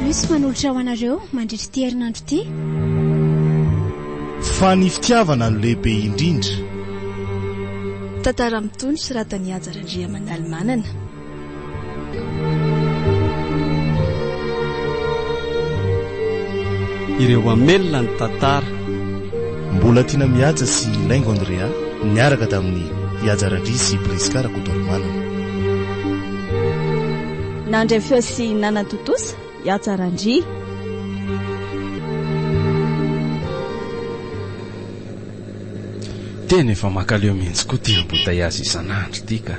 plus manolotra ho anareo mandritry ty herinandro ty. Fa ny fitiavana no lehibe indrindra. Tantara mitony sy ratany ajarandria mandalo manana. Ireo amelona ny tantara. Mbola tiana mihaja sy laingo Andrea niaraka tamin'ny ihajarandria sy Priska rakotomanana. Nandre feo sy nanantotosa ihajarandria. Tena efa makaleo mihitsy koa tia botay azy isan'andro ity ka.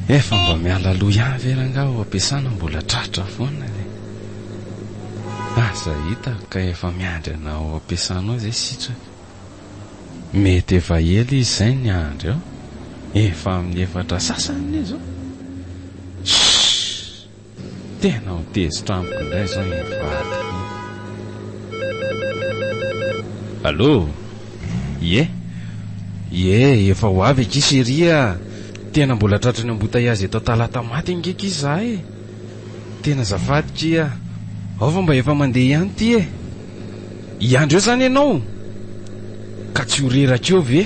Efa mba miala aloha ihany verangao ampiasana mbola tratra foana le. Aza hita ka efa miandry anao ampiasanao izay sitraka. Mety efa ela izay ny andro eo. Efa amin'ny efatra sasany izao. Tena ho tezitra amiko indray izao ny vadiko. Allô? Ie, efa ho avy eky seria. Tena mbola tratrany ambotay azy eto talata maty ngeka izahay. Tena zafady kia. Ao fa mba efa mandeha ihany ty e. Iandro eo zany ianao. Ka tsy ho reraka eo ve?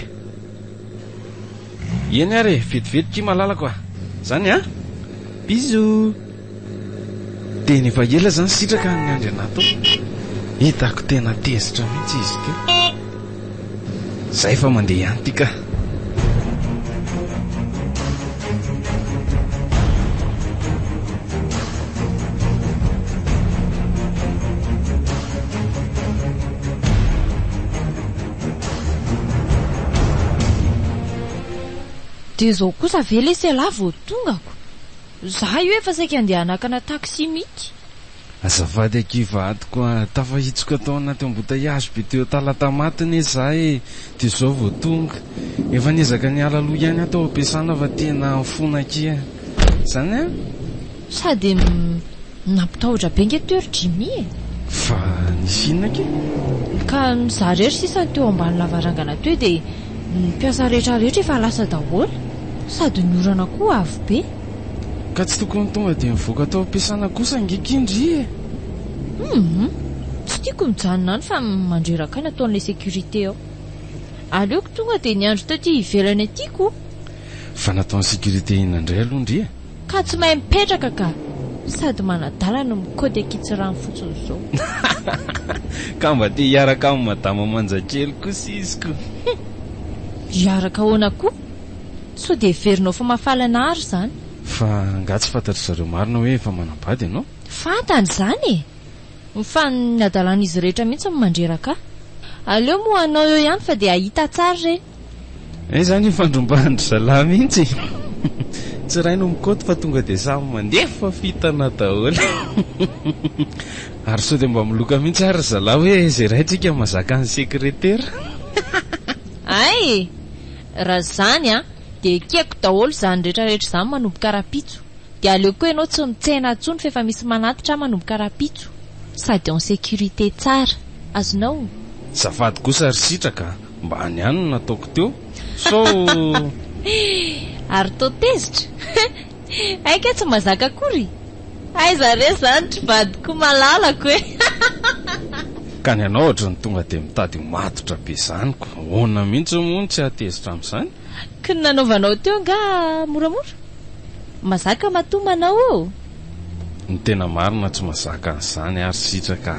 Eny ary, vetivety kia malalako a. Zany a? Bisous. Tena efa ela zany sitraka ny andro anato. Hitako tena tezitra mihitsy izy ty. Zay fa mandeha ihany ty ka. Dia izao kosa vele se la vao tongako. Zaho io efa saika andeha hanakana taksi mihitsy. Azafady akivadiko a, tafahitsiko tao anaty ambotaiazy be teo talata matiny izahay. Dia izao vao tonga. Efa niezaka niala aloha ihany atao ampiasana fa tena fona kia. Zany a? Sady nampitahotra be nge Jimmy e. Fa nisy inona ke? Ka mizaha rehetra sisa teo ambany lavarangana teo dia ny mpiasa rehetrarehetra efa lasa daholo. Sady ny orana koa avo be. Ka tsy tokony tonga dia mivoaka tao ampiasana kosa ngekindry e. Tsy tiako mijanona any fa mandreraka any ataon'ilay sécurité ao. Aleoko tonga dia ny andro taty ivelany atiako. Fa nataon'ny sécurité ina indray aloha ndry e. Ka tsy mahay mipetraka ka. Sady manadala no mikody akitsy rano fotsiny izao. Ka mba tia hiaraka amin'ny madama manjakely kosa izy ko. Hiaraka ahoana koa? So dia verinao fa mafalana ary zany. Fa nga tsy fantatry zareo marina hoe efa manambady ianao? Fantany zany e. Fa ny adalan'izy rehetra mihitsy mandreraka. Aleo moa anao eo ihany fa dia ahita tsara reny. Zany fandrombandry zalahy mihitsy. Tsy raino mikoty fa tonga dia samy mandefa fitana daholo. Ary so dia mba miloka mihitsy ary zalahy hoe izay raintsika mazaka ny sekretera. Ay, raha zany a dia keko daholo zany rehetrarehetra zany manomboka rapitso. Dia aleo koa ianao tsy mitsena intsony fa efa misy manatitra manomboka rapitso. Sady en sécurité tsara. Azonao? Zafady kosa ary sitraka mba any ihany no nataoko teo. So ary tao tezitra. Aika tsy mazaka akory. Aiza re zany tsy vadiko malalako e. Ka ny anao ohatra ny tonga dia mitady matotra be zaniko. Hoana mihitsy moa tsy atezitra amin'izany. Ka ny nanaovanao teo nga moramora? Mazaka matomanao. Ny tena marina tsy mazaka an'izany ary sitraka.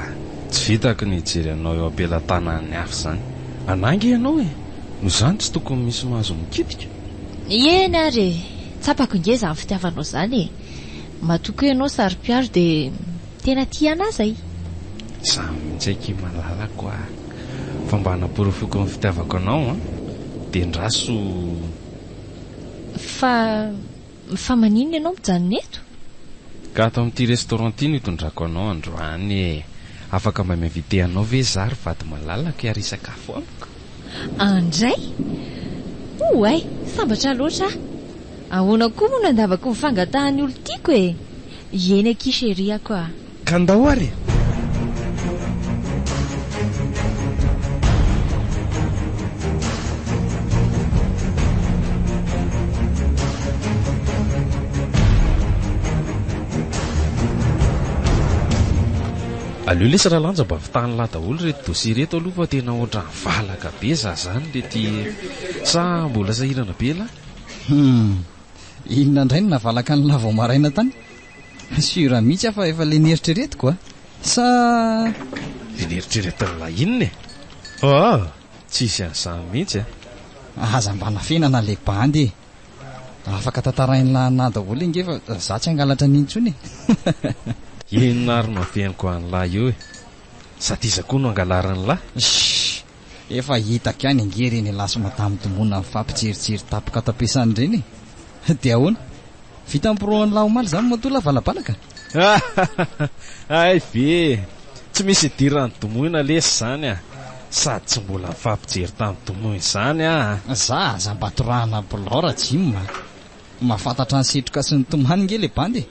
Tsy vitako ny hijery anao eo ampelantanan'ny hafa zany. Anangy ianao e. No zany tsy tokony misy mahazo mikitika. Eny ary tsapako ngeza amin'ny fitiavanao zany e. Matoko ianao sary-piaro dia tena tia an'azy. Samy mihitsy malalako a. Fa mba hanaporofoko ny fitiavako anao dia ndraso. Fa manino ianao mijanona eto? Ka ato amin'ity restaurant ity no hitondrako anao androany e. Afaka mba miavite anao ve zary vady malalaka iary sakafo amiko? Indray? Ay, sambatra loatra. Ahoana koa moa nandavako mifangatahan'ny olo tiako e. Eny akiseriako a. Ka ndao ary? aleo lesy raha lanja mba vitany lahy daholo reto dosie reto aloha fa tena ohatran valaka be za zany le ty sa mbola sahirana be lahy. Inona indray no navalaka ny lava maraina tany? Sura mihitsy afa efa le nieritreretiko a sa le nieritreretin'la inona tsisy an'izany mihitsy aza mba nafenana le bandy afaka tantarain'la na daholo inge fa za tsy angalatra nintsony. inona ary maveniko an'lahy eo sady iza koa no angalarany lahy. Efa hitako ihany inge reny laso matamitombona mifampijerijery tapaka tampesany reny dia ahoana vita mpiroan'ny lahy omaly zany matola valabalaka. ay ve tsy misy idirany domoina lesy zany sady tsy mbola mifampijery tamin'ny domoina zany za aza mbatorahana bolora jimma mahafantatra ny setroka sy ny tomany nge le bandy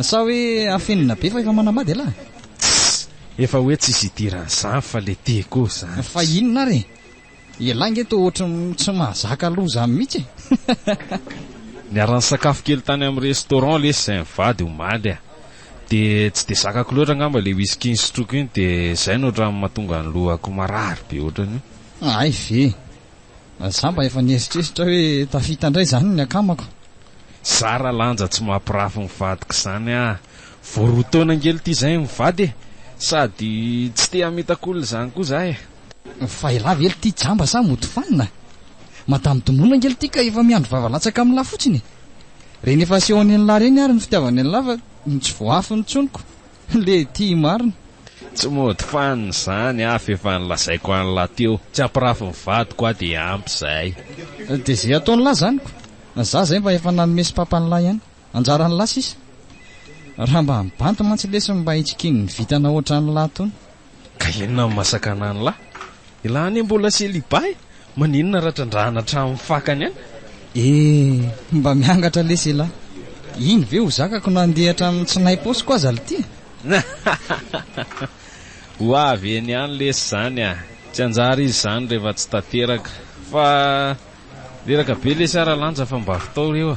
sa hoe afenina be fa efa manamady ala efa hoe tsisy idirany zany fa le teko zany fa inona re ela nge to ohatra tsy mahazaka loza mihitsy. niarany sakafo kely tany amin'ny restaurant lesy izay mivady omaly dia tsy dia zakako loatra ngamba le whisky ny sotroko iny dia izay no ohatrany mahatonga ny lohako marary be ohatrany io. Ay ve za mba efa nieritreritra hoe tafita indray zany ny akamako. Zara lanja tsy mampirafy mivadika zany voarotaona ngely ty izay mivady sady tsy te hametak'olona zany koa za fa ela vely ty jamba sa mody fanina matamitomona ngely ty ka efa miandro vavalatsaka amin'ny lahy fotsiny reny efa sehoany ny lahy reny ary ny fitiavany ny lahy fa tsy voafy ny tsoniko le ty marina tsy mody fanina zany fa efa nilazaiko any lahy teo tsy hampirafy mivadiko a dia ampy zay dia zay ataony lahy zaniko za zay mba efa nanome sy papany lahy ihany anjara ny lahy sisa raha mba mibanty mantsy lesy mba hitsikiny ny vitana ohatran'ny lahy tony ka inona masaka anany lahy ilany mbola selibay maninona ratrandrahana hatramin'ny fakany any mba miangatra lesy lahy iny ve ho zakako nandeha hatramin'ny tsy naim-posiko aza le ty ho avy eny ihany lesy zany tsy anjara izy zany rehefa tsy tanteraka fa leraka be lesy ara-lanja fa mba vitao reo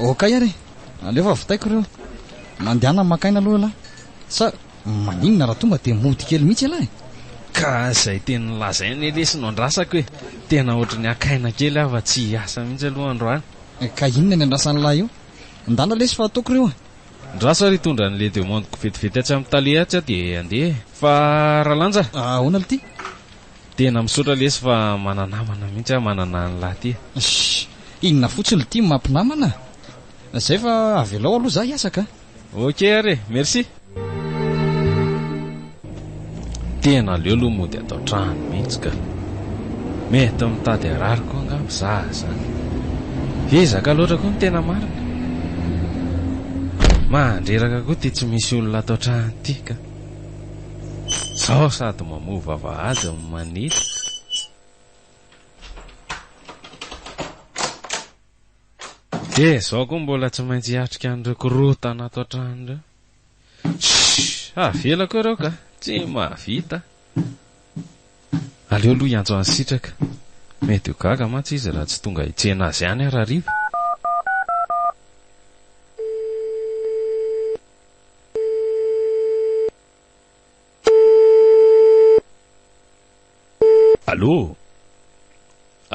okay ary aleo fa vitaiko reo mandehana makaina aloha lahy sa maninona raha tonga dia mody kely mihitsy alahy ka izay teny lazainy lesy no andrasako hoe tena ohatra ny akaina kely fa tsy hiasa mihitsy aloha androany ka inona ny andrasan'ny lahy io ndana lesy fa ataoko reo ndrasa ry tondra n'le demandeko vetivety atsy amin'ny tale atsy dia andeha fa raha lanja ahoana le ty tena misaotra lesy fa mananamana mihitsy manana ny lahy ty inona fotsiny le ty mampinamana zay fa avelao aloha za hiasaka ok ary merci tena leo aloha mody atao trano mihitsy ka mety mitady arary koa angamba za zany vezaka loatra koa ny tena marina mandreraka koa ty tsy misy olona atao trano ty ka zao sady mamova vavahady manita dia zao koa mbola tsy maintsy hiatrika an'ireo korotana atao trano ireo avela koa ireo ka tsy mahavita aleo aloha hiantso any sitraka mety ho gaga mantsy izy raha tsy tonga hitsena azy ihany arariva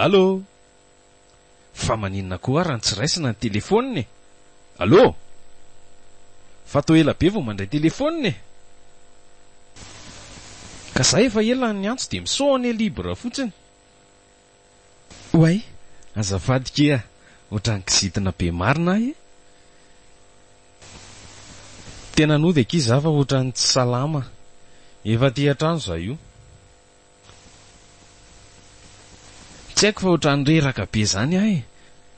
allo fa maninona koa ary ny tsy raisina ny telefoniny allo fa to ela be vao mandray telefoniny ka zay efa ela ny antso dia misoany libra fotsiny oay azafady kea ohatrany kizitina be marina tena no dia kiza fa ohatrany tsy salama efa ty hatrano za io tsy haiko fa ohatrany reraka be zany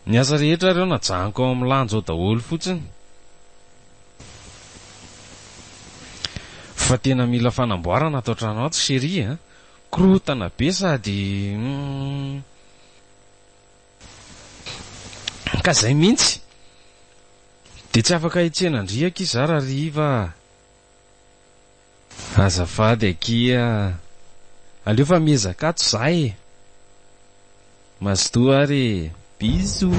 ny asa rehetra reo najaniko ao amin'ny lanjo ao daholo fotsiny fa tena mila fanamboarana atao trano ato SARY korotana be sady ka zay mihitsy dia tsy afaka hitsenandriaka izy za raha riva azafady akia aleo fa miezaka ato zay mazotoa ary bisous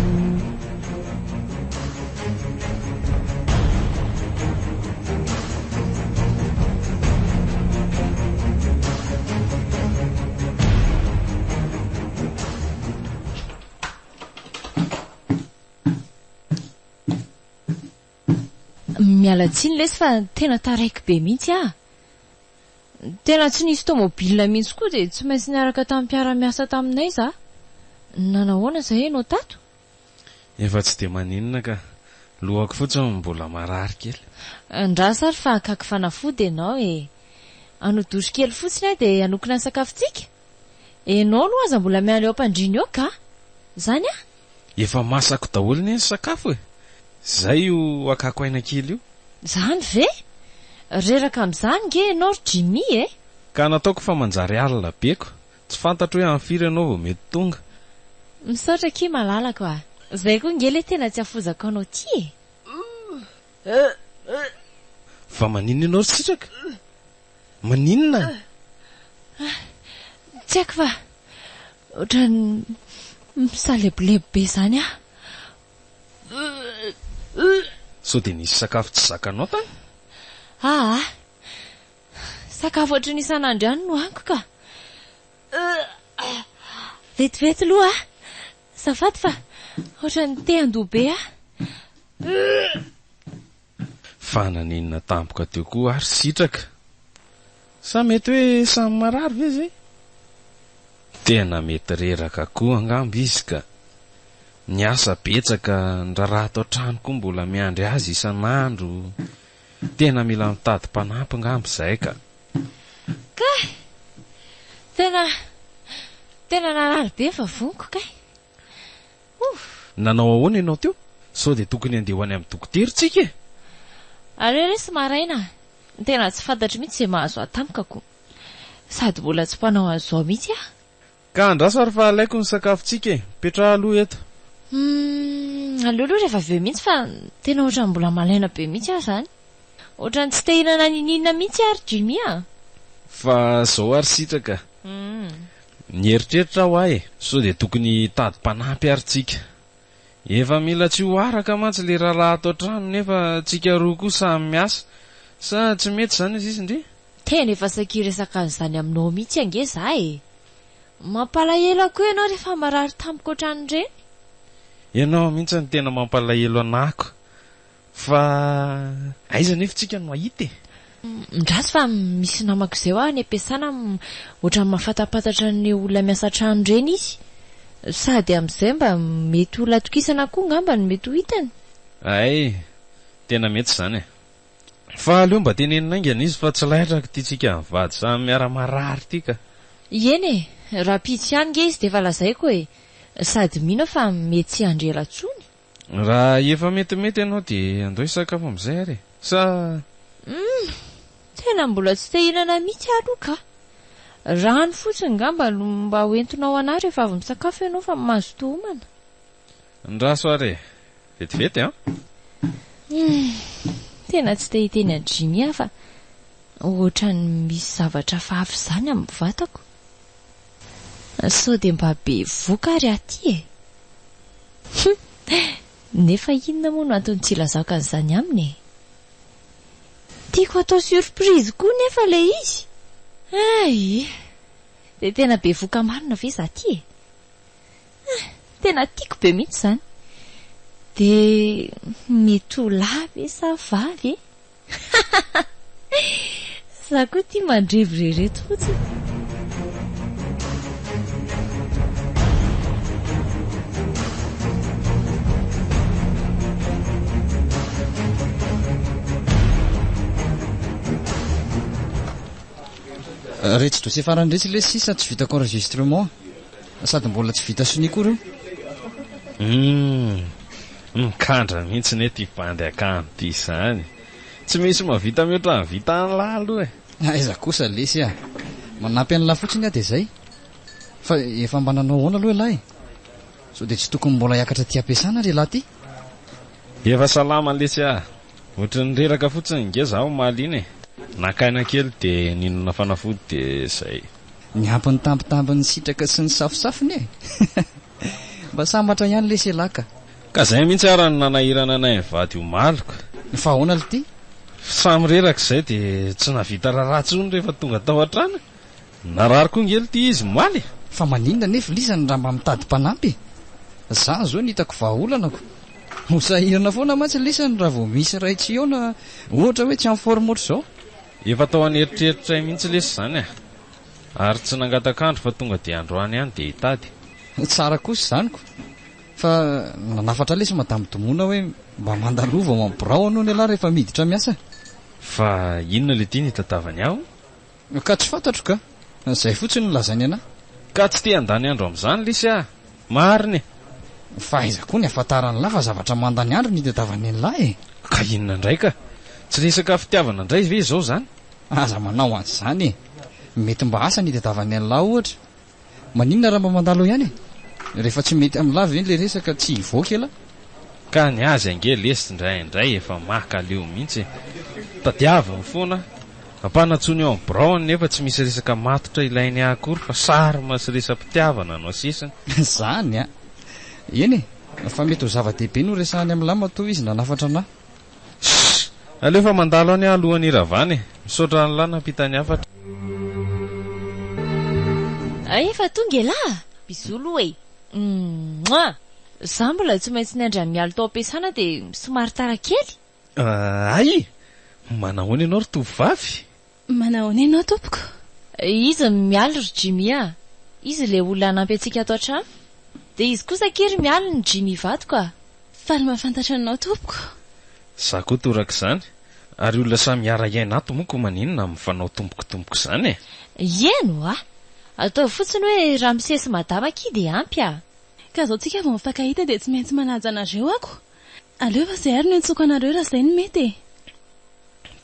Mialatsiny lesy fa tena taraiky be mihitsy ah. Tena tsy nisy tômôbilina mihitsy koa dia tsy maintsy niaraka tamin'ny mpiara-miasa taminay za. Nanahoana zay ianao tato? Efa tsy dia maninona ka lohako fotsiny mbola marary kely. Andrasary fa akaky fanafody ianao e. Anodoso kely fotsiny ah dia anokona sakafontsika. Ianao aloha aza mbola miala eo am-pandriana eo ka? Zany ah? Efa masako daholo ny sakafo e. Zay io akako aina kely io. Zany ve? Reraka amin'izany nge ianao Jimmy e? Ka nataoko fa manjary alina beko. Tsy fantatro hoe amin'ny firy ianao vao mety tonga. Misaotra ki malalako ah. Zay koa nge le tena tsy afozako anao ty e. Fa maninona ianao sitraka? Maninona? Tsy haiko fa ohatrany misalebulebo be zany ah. So dia nisy sakafo tsy zakanao tany? Sakafo ohatrany isan'andro ihany no haniko ka. Vetivety aloha ah. Safady fa ohatrany te andoha be ah. Fa naninona tampoka teo koa ary sitraka. Sa mety hoe samy marary ve zay? Tena mety reraka koa angambo izy ka. Ny asa betsaka, ny raharaha atao trano koa mbola miandry azy isan'andro. Tena mila mitady mpanampy angambo izay ka. Kay, tena narary be fa voniko kay. Nanao ahoana ianao teo? Sao dia tokony andeha ho any amin'ny dokotera tsika e? Arere sy maraina. Tena tsy fantatry mihitsy izay mahazo atamikako. Sady mbola tsy mpanao azo mihitsy ah. Ka andrasary fa alaiko ny sakafontsika e. Petra aloha eto. Aloha rehefa avy eo mihitsy fa tena ohatrany mbola malaina be mihitsy ah zany. Ohatrany tsy te hihinana ninina mihitsy ary Jimmy ah. Fa zao ary sitraka. Nieritreritra aho ahy e. So dia tokony tady mpanampy ary tsika. Efa mila tsy ho araka mantsy le raharaha atao trano nefa tsika roa koa samy miasa. Sa tsy mety zany izy ndre? Tena efa sakiresaka an'izany aminao mihitsy ange za e. Mampalahelo koa ianao rehefa marary tampoka ohatrany ireny. Ianao mihitsy ny tena mampalahelo anako. Fa aiza nefa tsika no mahita e? Ndrasy fa misy namako izay ho any am-piasana ohatrany mahafantampantatra ny olona miasa trano ireny izy. Sady amin'izay mba mety ho latokisana koa ngamba ny mety ho hitany. Ay, tena mety zany e. Fa aleo mba tenenin'aingana izy fa tsy lahitraka ty tsika mivady samy miara-marary ty ka. Eny e, raha pitsy ihany nge izy dia efa lazaiko e. Sady mino fa mety tsy handrela tsony. Raha efa metimety ianao dia andao sakafo amin'izay ary. Sa tena mbola tsy te hihinana mihitsy aloha ka. Rano fotsiny ngamba no mba hoentinao anahy rehefa avy misakafo ianao fa mahazo tohomana. Ndraso ary vetivety ah. Tena tsy te hiteny a Jimmy ah fa ohatrany misy zavatra fafy zany amin'ny vatako. Sao dia mba be voka ary aty e. Nefa inona moa no antony tsy ilazako an'izany aminy e. Tiako atao surprise koa nefa le izy. Ay, dia tena be voka marina ve za ty e. Tena tiako be mihitsy zany. Dia mety ho lahy ve sa vavy e? Za koa tia mandrevy-rereto fotsiny. Retsy dosie farany retsy le sisa tsy vitako enregistrement. Sady mbola tsy vita sonia koa reo. Mikandra mihitsy ne ty bandy akanto ty izany. Tsy misy mavita miotra ny vita an'lahy aloha e. Aiza kosa lesy ah. Manampy an'lahy fotsiny ah dia izay. Fa efa mba nanao ahoana aloha lahy. So dia tsy tokony mbola hiakatra ty ampiasana re lahy ty. Efa salama lesy ah. Ohatrany reraka fotsiny nge zaho mahaliana e. Nakaina kely dia ninona fanafody dia izay. Ny ampiny tampitambiny sitraka sy ny safosafony e. Mba sambatra ihany lesy laka. Ka izay mihitsy ara ny nanahirana anay mivady ho maloko. Fa ahoana le ty? Samy reraka izay dia tsy navita raharaha tsony rehefa tonga tao an-trano. Narary koa ngely ty izy maly. Fa maninona nefa lisany raha mba mitady mpanampy. Za zao ny hitako vahaolanako. Hosahirana foana mantsy lisany raha vao misy ray tsy eona ohatra hoe tsy amin'ny forme oatra izao. Efa tao aneritreritra mihitsy lesy zany ary tsy nangatakandro fa tonga dia androany ihany dia hitady. Tsara kosa izanyko fa nanafatra lesy madamo Domona hoe mba mandalova mampirao anao ny alahy rehefa miditra miasa. Fa inona le tiany hitatavany aho? Ka tsy fantatro ka, izay fotsiny nolazainy anahy. Ka tsy te handany andro amin'izany lisy mariny. Fa aiza koa ny ahafantarany lahy fa zavatra mandany andro ny hitatavany an'lahy. Ka inona indray ka? Tsy resaka fitiavana indray ve izao zany? Aza manao an'izany mety mba asa ny hitatavany an'lahy ohatra. Maninona raha mba mandalo ihany rehefa tsy mety amin'lahy ve le resaka tsy hivoaka ela. Ka ny azy ange lesy indray efa maka leo mihitsy. Tadiaviny foana ampanatsony eo amin'ny braony nefa tsy misy resaka matotra ilainy akory fa sary masy resam-pitiavana no sisiny. Zany eny fa mety ho zava-dehibe no resahany amin'lahy matoa izy nanafatra anahy. Aleo fa mandalo any alohan'ny ravany misaotra an'lahy nampitany hafatra. Efa tonga elahy bizolo e. Za mbola tsy maintsy ny andra mialo tao am-piasana dia somary tara kely. Ay, manahoana ianao ry tovovavy? Manahoana ianao tompoko? Izy mialo ry Jimmy izy le olona nampy antsika ato an-trano. Dia izy kosa kery mialo ny Jimmy vato ka. Faly mahafantatra anao tompoko. Za koa toraka izany ary olona samy ara iaina ato moko maninona mifanao tompokotompoko izany Ieno atao fotsiny hoe raha misesy madama aky dia ampy Ka zao tsika vao mifankahita dia tsy maintsy manaja anareo ako. Aleo fa izay ary no antsoko anareo raha izay no mety.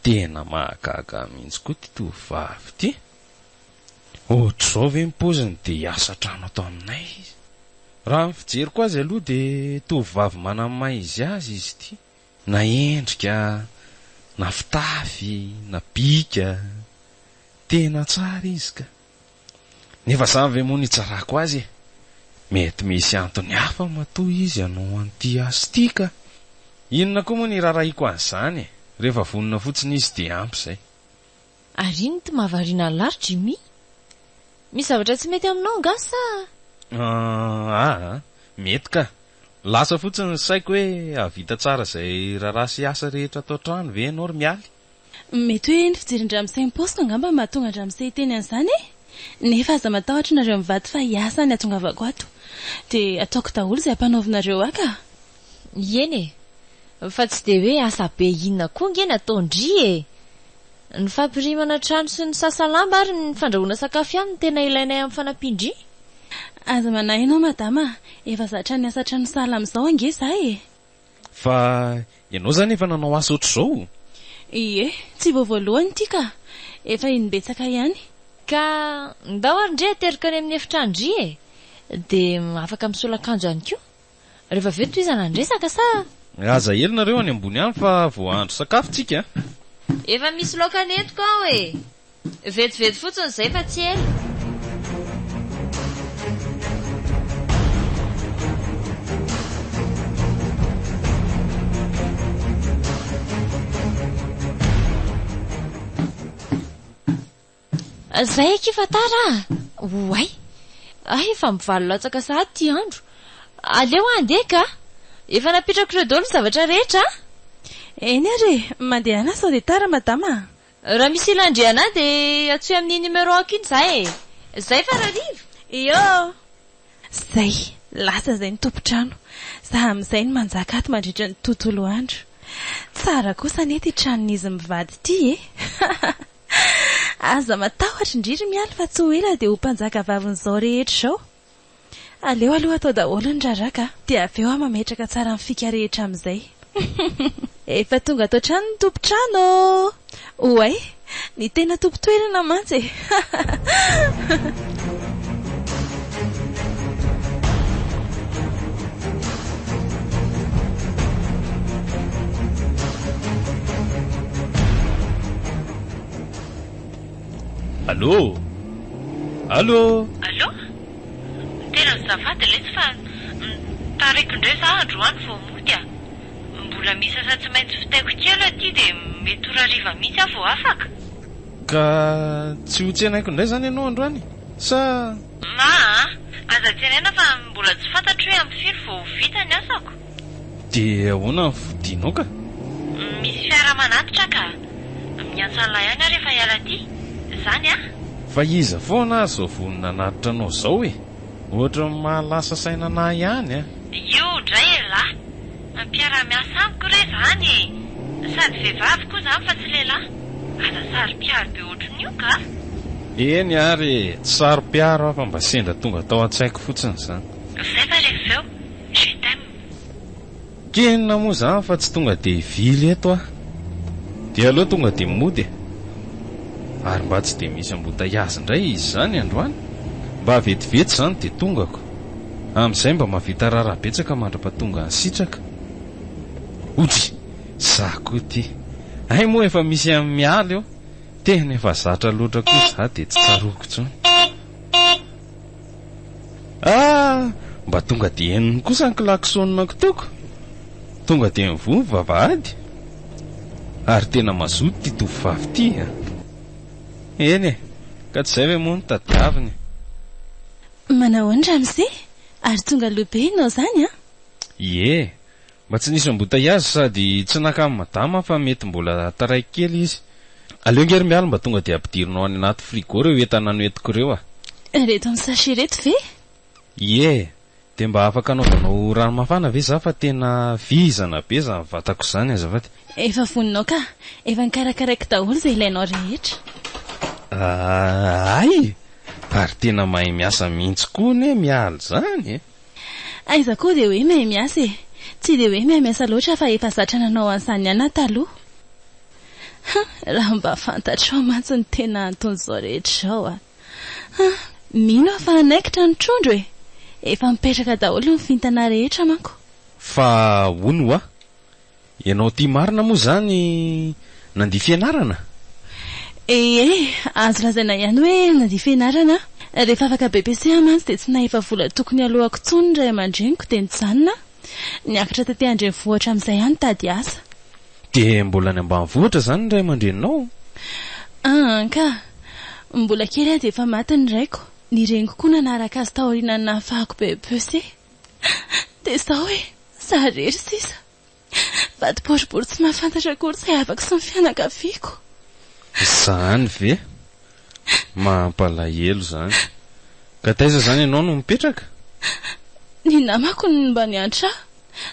Tena mahagaga mihitsy koa ty tovovavy ty. Ohatr'izao ve ny paoziny dia hiasa trano atao aminay izy. Raha ny fijeriko azy aloha dia tovovavy manamaha izy azy izy ty. Na endrika, na fitafy, na bika, tena tsara izy ka. Nefa samy ve moa ny tsarako azy mety misy antony hafa matoa izy hanao an'ity asa ity ka. Inona koa moa ny rarahiko an'izany rehefa vonona fotsiny izy dia ampy izay. Ary ino ty mahavariana lary Jimmy? Misy zavatra tsy mety aminao ngasa? Mety ka. Lasa fotsiny ny saiko hoe avita tsara izay raraha sy asa rehetra atao trano ve ianao ry mialy? Mety hoe ny fijerin-dramisay posika angamba mahatonga andramosay teny an'izany nefa aza matahotra nareo mivady fa hiasa ny atongavako ato dia ataoko daholo izay ampanaovinareo aka. Ieny fa tsy dia hoe asa be inona koa ngeny ataondry ny fampirimana trano sy ny sasalamba ary ny fandrahoana sakafo ihany tena ilainay amin'ny fanampindry. Aza manahy ianao madama efa zatra ny asa trano sahala amin'izao ange izahay Fa ianao zany efa nanao asa ohatr'izao? Ie, tsy voalohany ity ka efa inimbetsaka ihany. Ka ndao ary ndre aterika any amin'ny efitrandry dia afaka misolakanjo ihany koa rehefa avy eo toizana andresaka sa? Aza hely nareo any ambony any fa voahandro sakafo tsika. Efa misy laoka netiko ao vetivety fotsiny izay fa tsy ela. Zay efa tara Oay efa mivalo latsaka sahady ty andro. Aleo andeha ka efa napitrako ireo daholo ny zavatra rehetra. Eny ary mandehana sao dia tara madama. Raha misy ilandriana dia atsoy amin'ny numéro ako iny zay zay fararivo. Iyo zay lasa zay ny tompo-trano za amin'izay ny manjaka ato mandritra ny tontolo andro. Tsara kosa nety tranon'izy mivady ity Aza matahotra indrindra mialy fa tsy ho ela dia ho mpanjaka vavin'izao rehetra izao. Aleo aloha atao daholo ny raraka dia avy eo mametraka tsara amin'ny fika rehetra amin'izay. Efa tonga ato trano ny tompo-trano. Oay, ny tena tompo-toerana mantsy Allô? Allô? Allô? Tena zafady lesy fa tariko indray za androany vao mody mbola misy asa tsy maintsy fitaiko kely aty dia mety ho rariva mihitsy aho vao afaka. Ka tsy ho tsenaiko indray zany ianao androany sa? Aza tsenaina fa mbola tsy fantatro hoe amin'ny firy vao vita ny asako. dia ahoana ny fodianao ka? Misy fiara manatitra ka. Miantsan'ilay ihany rehefa hiala ty. Zany fa iza foana zao vonina nanatitra anao zao e. Ohatra ny mahalasa sainana ihany Io indray lahy. Mpiara-miasa amiko re zany. Sady vehivavy koa zany fa tsy lehilahy. Aza sary-piaro be ohatran'io ka. Eny ary tsy sary-piaro fa mba sendra tonga tao an-tsaiko fotsiny zany. Zay fa refeo. Je t'aime. Kenina moa zany fa tsy tonga dia hivily eto dia aloha tonga dia mody ary mba tsy dia misy ambotaiazy indray izy zany androany, mba vetivety zany dia tongako amin'izay mba mahavita rarabetsaka mandra-pahatonga ny sitraka. Ozy za koa ty ay moa efa misy amin'ny mialy eo, tena efa zatra loatra koa za dia tsy tsaroko tsony. Mba tonga dia eniny kosa ny klaksonina toko, tonga dia mivoa vavahady ary tena mazoto ty tovovavy ty eny ka tsy zay ve moa ny tadiaviny. Manao andramse ary tonga lobe ianao zany Ie, mba tsy nisy ambotaiazy sady tsy naka amin'ny madama fa mety mbola taray kely izy. Aleo ngery miala mba tonga dia ampidirinao any anaty frigo reo entana noentiko reo reto amin'ny sachet reto ve? Ie, dia mba afaka anaovanao rano mafana ve za fa tena vizana be za vatako zany azafady. Efa voninao ka, efa nikarakaraiko daholo izay ilainao rehetra. Ay, ary tena mahay miasa mihitsy koa ne miala zany Aiza koa dia hoe mahay miasa tsy dia hoe mahay miasa loatra fa efa zatra nanao an'izany ihany taloha. Raha mba fantatrao mantsy ny tena anton'izao rehetra zao mino fa anaikitra ny trondro efa mipetraka daholo ny fintana rehetra manko. Fa ono ianao tia marina moa zany nandia fianarana? Azo lazaina ihany hoe nandia fianarana. Rehefa afaka BBC mantsy dia tsy nahefa vola tokony alohako tsony ray aman-dreniko dia nijanona niakatra taty andrenivohitra amin'izay ihany tady asa. Dia mbola ny ambanivohitra zany ray aman-dreninao? Ka mbola kely dia efa maty ny raiko, ny reniko koa nanaraka azy taoriana ny nahafahako BBC. Dia zao sarery sisa vatiboribory tsy mahafantatra akory tsy afaka sy ny fianakaviako. Zany ve? Mampalahelo zany. Ka taiza zany ianao no mipetraka? Ny namako ny mba niantra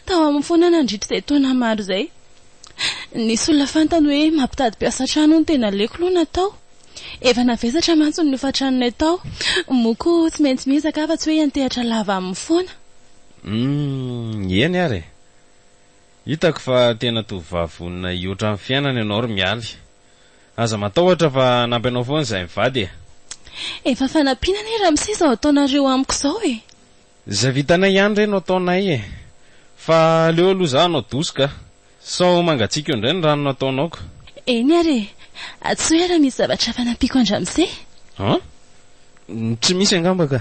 tao amin'ny foana nandritra izay taona maro izay. Nisy olona fantany hoe mampitady mpiasa trano ny tena leko loha natao. Efa navezatra mantsy ny hofa-tranonay tao, moko tsy maintsy mizaka fa tsy hoe antehatra lava amin'ny foana. Eny ary hitako fa tena tovavonina iotra amin'ny fiainana ianao ry mialy. Aza matahotra fa nampianao foana izay mivady Efa fanampiana raha misy izao ataonareo amiko izao Zay vitanay ihany reno ataonay fa aleo aloha za anao dosoka sao mangatsika indray ny rano nataonaoko. Eny ary tsy hoe raha misy zavatra fanampiako andramse? Tsy misy angamba ka.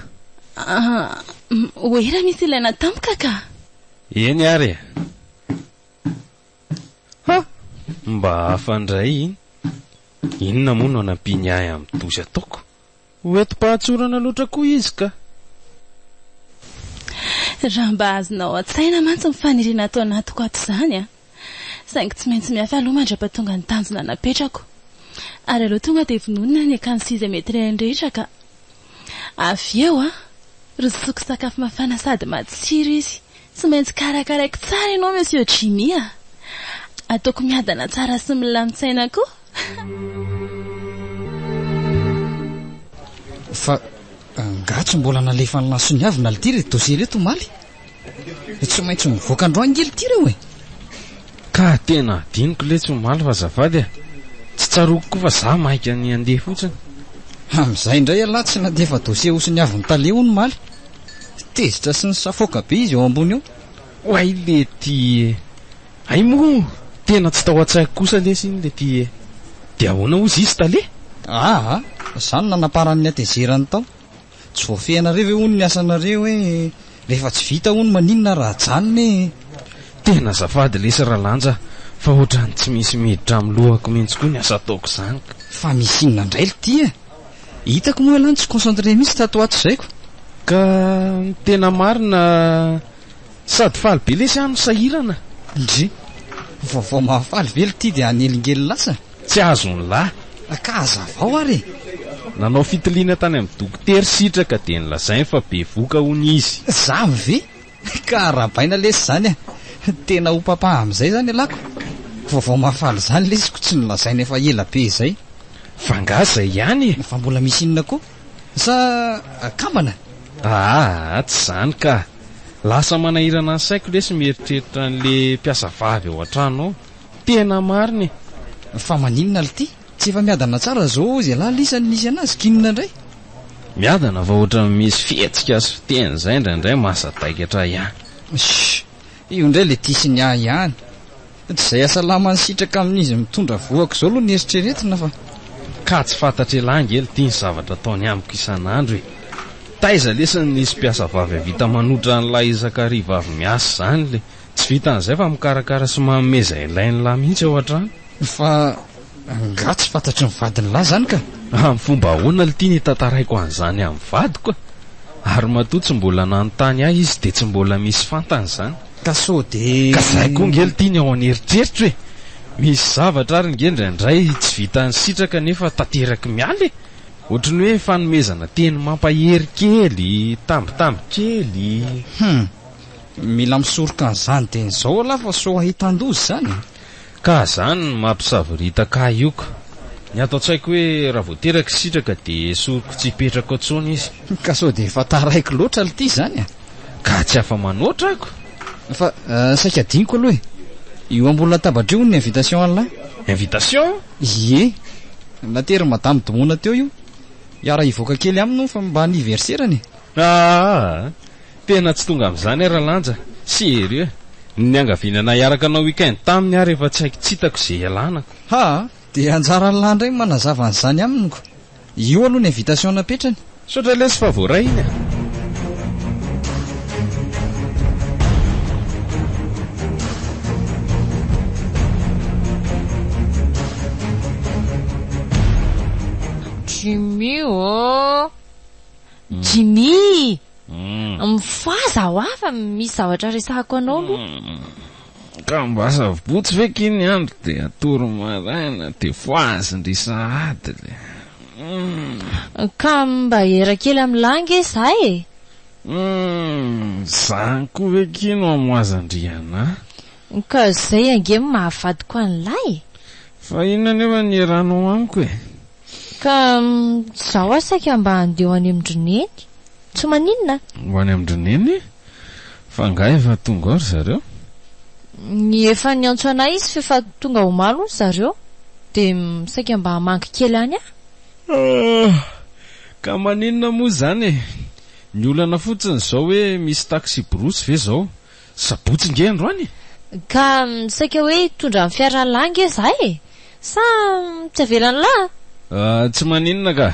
Hoe raha misy ilaina tampoka ka? Eny ary mba hafandray inona moa no anampiny ahy amin'ny dosy ataoko? Hoetim-pahatsorana loatra koa izy ka. Raha mba azonao an-tsaina mantsy mifaniriana atao anatiko ato zany saingy tsy maintsy miafy aloha mandra-pahatonga ny tanjona napetrako. Ary aloha tonga dia vononina ny akany 6 metry rehetra ka. Avy eo rozosoko sakafo mafana sady matsiro izy. Tsy maintsy karakaraiko tsara ianao monsieur Jimmy ataoko miadana tsara sy milamin-tsaina koa. Fa ngatsy mbola nalefa ny lasony avy nality reto dossier reto maly. Tsy maintsy mivoaka androany ngely ty reo Ka tena diniko le tsy maly fa zafady tsy tsaroko koa fa za maika ny andeha fotsiny. Amin'izay indray alahy tsy nadefa dossier osiny avy ny taleo ny maly. Tezitra sy ny safoka be izy eo ambony eo. Oay le ty ay moa tena tsy tao an-tsaiko kosa le siny le ty dia ahoana ozy izy tale? Zany nanaparan'ny atezerany tao. Tsy voafehanareo ve hono ny asanareo hoe rehefa tsy vita hono maninona raha janony Tena zafady lesy ralanja fa ohatrany tsy misy miditra amin'ny lohako mihitsy koa ny asa ataoko zany. Fa misy inona indray ty hitako moa alany tsy concentré mihitsy tato ato zaiko. Ka tena marina sady faly be lesy ano sahirana. Ndry vaovao mahafaly vely ty dia anelingely lasa tsy azony lahy ka azavao ary nanao fitiliana tany amin'ny dokotera sitraka dia nilazainy fa be voka hony izy zamy ve ka rabaina lesy zany tena ho papa amin'izay zany alako vaovao mahafaly zany lesiko tsy nilazainy efa ela be izay fangaza ihany fa mbola misy inona koa sa kambana tsy zany ka lasa manahirana ny saiko lesy mieritreritra n'le mpiasa vavy ao an-trano ao tena mariny fa maninona ly ty tsy efa miadana tsara zao zay lahy lisany nisy anazy kinona indray miadana va ohatra misy fihetsika sy fiteny zay indraindray masadaikatra ihany io indray le tisiny ah ihany tsy izay asalama ny sitraka amin'izy mitondra voako izao aloha nieritreretina fa ka tsy fantatra elangely tia ny zavatra ataony amiko isan'andro e taiza lesany nisy mpiasa vavy avita manotra n'lay izakary vavy miasa zany le tsy vitan'izay fa mikarakara sy mameza ilainy lahy mihitsy ao an-trano fa nga tsy fantatry ny vadiny lahy zany ka amin'ny fomba ahoana le tia ny tantaraiko an'izany amin'ny vadiko ary matoa tsy mbola nanontany ahy izy dia tsy mbola misy fantany zany ka sao de ka zay koa ngely tia ny ao an'eritreritra hoe misy zavatra ary ngendraindray tsy vitan'ny sitraka nefa tanteraky mialy ohatrany hoe fanomezana teny mampahery kely tambitamby kely mila misoroka an'izany teny izao alahy fa so ahitan-dozy zany ka zany mampisavorita ka ioka ny atao tsaiko hoe raha voateraky sitraka dia soroko tsy hipetraka atsony izy ka sao de efa taraiko loatra ly ty zany ka tsy afa manoatra ako fa saika diniko aloha io ambola latabatra io ny invitation alahy invitation ye natery madamy domona teo io iara hivoaka kely aminy fa mba anniverserany tena tsy tonga amin'izany ara lanja serio ny angavinana iaraka anao weekend taminy ary efa tsy haiko tsy hitako izay ialanako dia anjara ny lahy indray manazava an'izany aminiko io aloha ny invitation napetrany sotra lesy fa voaray iny Jimmy mifaza ho afa misy zavatra resahako anao aloha ka mbasa votsy ve kiny andro dia atoro maraina dia foazindry sahady le ka mba era kely amin'ny lange zay zany koa ve kino amoazandriana ka zay angemy mahavadiko an'lay fa inona nefa ny eranao amiko e ka zaho asaika mba handeho any amindroneny tsy maninona ho any amindroneny fa nga efa tonga ao ry zareo ny efa nyantso anay izy fefa tonga homalo ny zareo dia saika mba hamanky kely any ka maninona moa zany e ny olana fotsiny zao hoe misy taxi brosy ve zao sabotsy ngendro any ka saika hoe tondra ny fiaralange zay sa tsy avelany lahy tsy maninona ka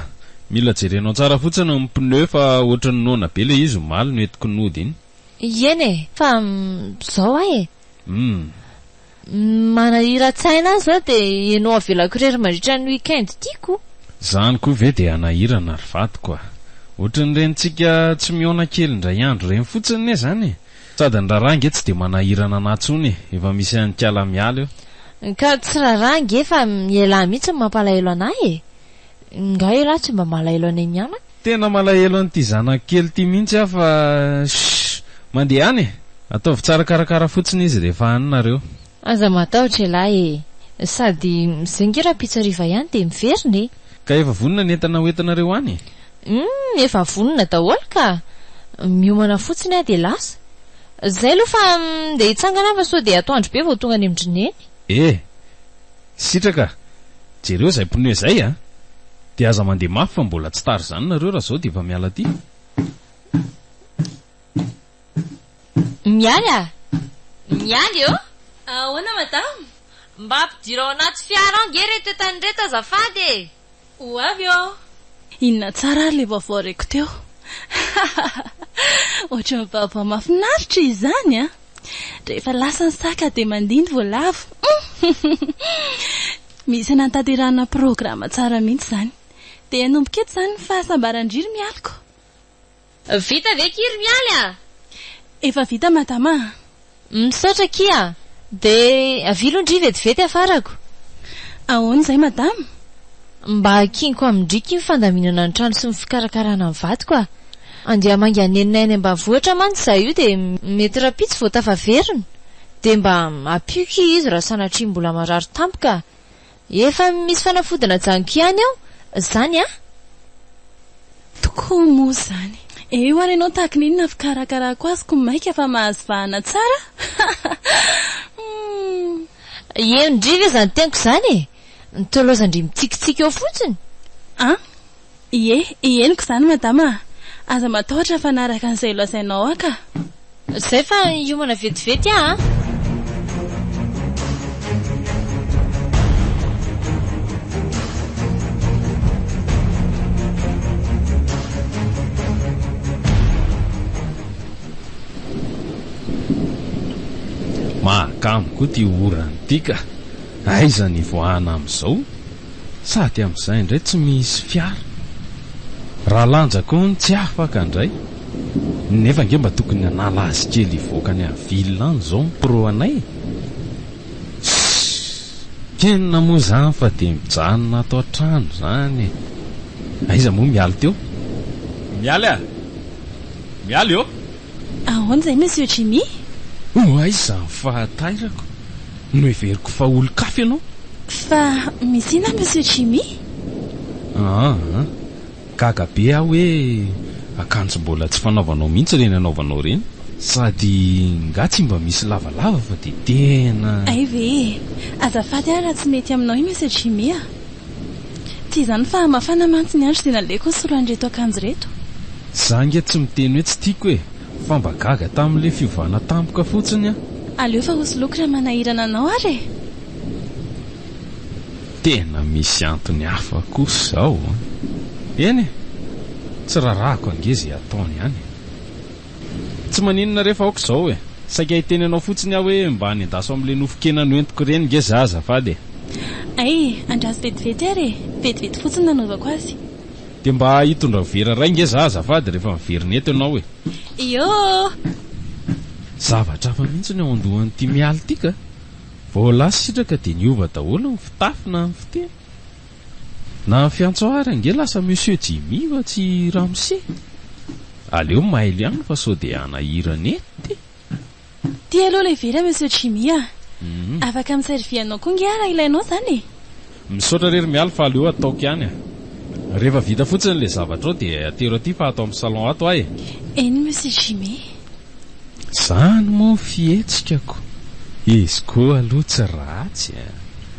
mila jerenao tsara fotsiny ny pneu fa ohatrany nona be le izy omaly no entiko nody iny eny e fa zao ahy manahira-tsaina zao dia enao avelako rery mandritra ny weekend tiako zany koa ve dia anahirana ry vadiko ohatran'irenitsika tsy miona kely indray andro reny fotsiny ne zany sady ny rarange tsy dia manahirana natsony efa misy an'nykiala miala eo ka tsy rarange efa miela mihitsy mampalahelo anahy nga elahy tsy mba malahelo anay miana tena malahelo an'ity zanak kely ty mihitsy aho fa mandeha any ataovy tsara karakara fotsiny izy rehefa anynareo aza matahotra elahy sady zengera-pitsariva ihany dia miveriny ka efa vonona ny entana hoentinareo any efa vonona daholo ka miomana fotsiny aho dia lasa zay aloha fa dia hitsangana fa so dia atoandro be vao tonga any amindrineny sitraka jereo zay pneu zay dia aza mandeha mafy fa mbola tsy tary zany nareo raha zao dia efa miala ty mialy eo ahoana madamo mba ampidirao anaty fiara ao nge reto tany reto azafady ho avy eo inona tsara ary le vaovao reko teo ohatra mivava mafinaritra izany rehefa lasa ny saka dia mandiny voalavo misy nantanterahana programa tsara mihitsy zany dia anomboka eto zany ny fahasambaran-driry mialiko vita ve kiry mialy efa vita madama misaotra kia dia avilo ndry vetivety afarako. Ahoana izay madama? Mba hakinko amindriky ny fandaminana ny trano sy ny fikarakarana ny vatiko a. Andeha manganenina any ambanivohitra mantsy izahay io dia mety rapitsy vao tafaverina. Dia mba ampioky izy raha sanatria mbola marary tampoka. Efa misy fanafodina janky ihany ao, izany a? Tokoa moa izany. Eo ary ianao tahaka ninona fikarakarako azy ko maika fa mahazo vahana tsara. Eo ndry ve izany teniko izany e? Nitolozandry mitsikitsiky eo fotsiny. Eniko izany madama. Aza matahotra fanaraka an'izay lazainao aka. Izay fa hiomana vetivety a? Mahakamo koa ty orany ty ka. Aiza ny voahana amin'izao? Sady amin'izay indray tsy misy fiara. Raha lanjako ny tsy afaka indray. Nefa nge mba tokony hanala azy kely voakany avila any izao mipro anay. Kenina moa izany fa dia mijanona ato an-trano izany. Aiza moa mialy teo? Mialy a? Mialy eo? Ahoana izay Monsieur Jimmy? Aiza ny fahatairako? No heveriko fa olo-kafy ianao? Fa misy ina Monsieur Jimmy? Gaga be aho hoe akanjo mbola tsy fanaovanao mihitsy reny anaovanao reny. Sady nga tsy mba misy lavalava fa dia tena... Ay ve, azafady aho raha tsy mety aminao io Monsieur Jimmy a. Tsy izany fa mafana mantsy ny andro dia naleko ny soloan'reto akanjo reto. Za nge tsy miteny hoe tsy tiako e. Fa mba gaga tamin'ilay fiovana tampoka fotsiny a. Aleo fa hosoloky raha manahirana anao ary. Tena misy antony hafa kosa izao. Eny e, tsy rarahako angeza ataony ihany. Tsy maninona rehefa aoka izao e. Saika hiteny anao fotsiny aho hoe mba hanendaso amin'ilay nofon-kena noentiko reny ngeza azafady e. Ay, andraso vetivety ary. Vetivety fotsiny nanaovako azy. Dia mba hitondra vera ray ngeza azafady rehefa miverina eto ianao e. Iyo! Zavatra hafa mihitsy ny ao andohan'ity mialy ity ka. Vao lasa sitraka dia niova daholo ny fitafy na ny fiteny. Na fiantso ary ange lasa Monsieur Jimmy fa tsy Ramsey. Aleo maily ihany fa sao dia hanahirana ety. Ty aloha ilay vera Monsieur Jimmy a. Afaka miservianao koa nge raha ilainao izany e. Misaotra rery mialy fa aleo ataoko ihany a. Rehefa vita fotsiny ilay zavatra ao dia atero aty fa atao amin'ny salon ato ahy. Eny Monsieur Jimmy? Izany moa fihetsikako. Izy koa aloha tsy ratsy a.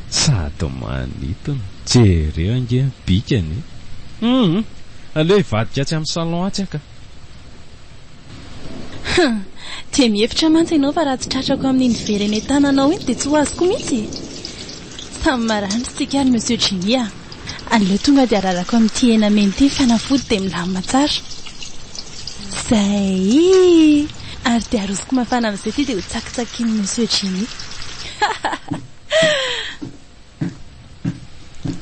Sady manitona. Jereo ange bikany. Aleo hivadika tsy amin'ny salon atsy aka. Dia mihevitra mantsy ianao fa raha tsy tratrako amin'iny verena tananao iny dia tsy ho azoko mihitsy. Samy marandry tsika ary Monsieur Jimmy a. Aleo tonga dia ararako amin'ity hena mena ity fanafody dia milamina tsara. Zay ary dia arosoko mafana amin'izay ity dia ho tsakitsakin'i Monsieur Jimmy.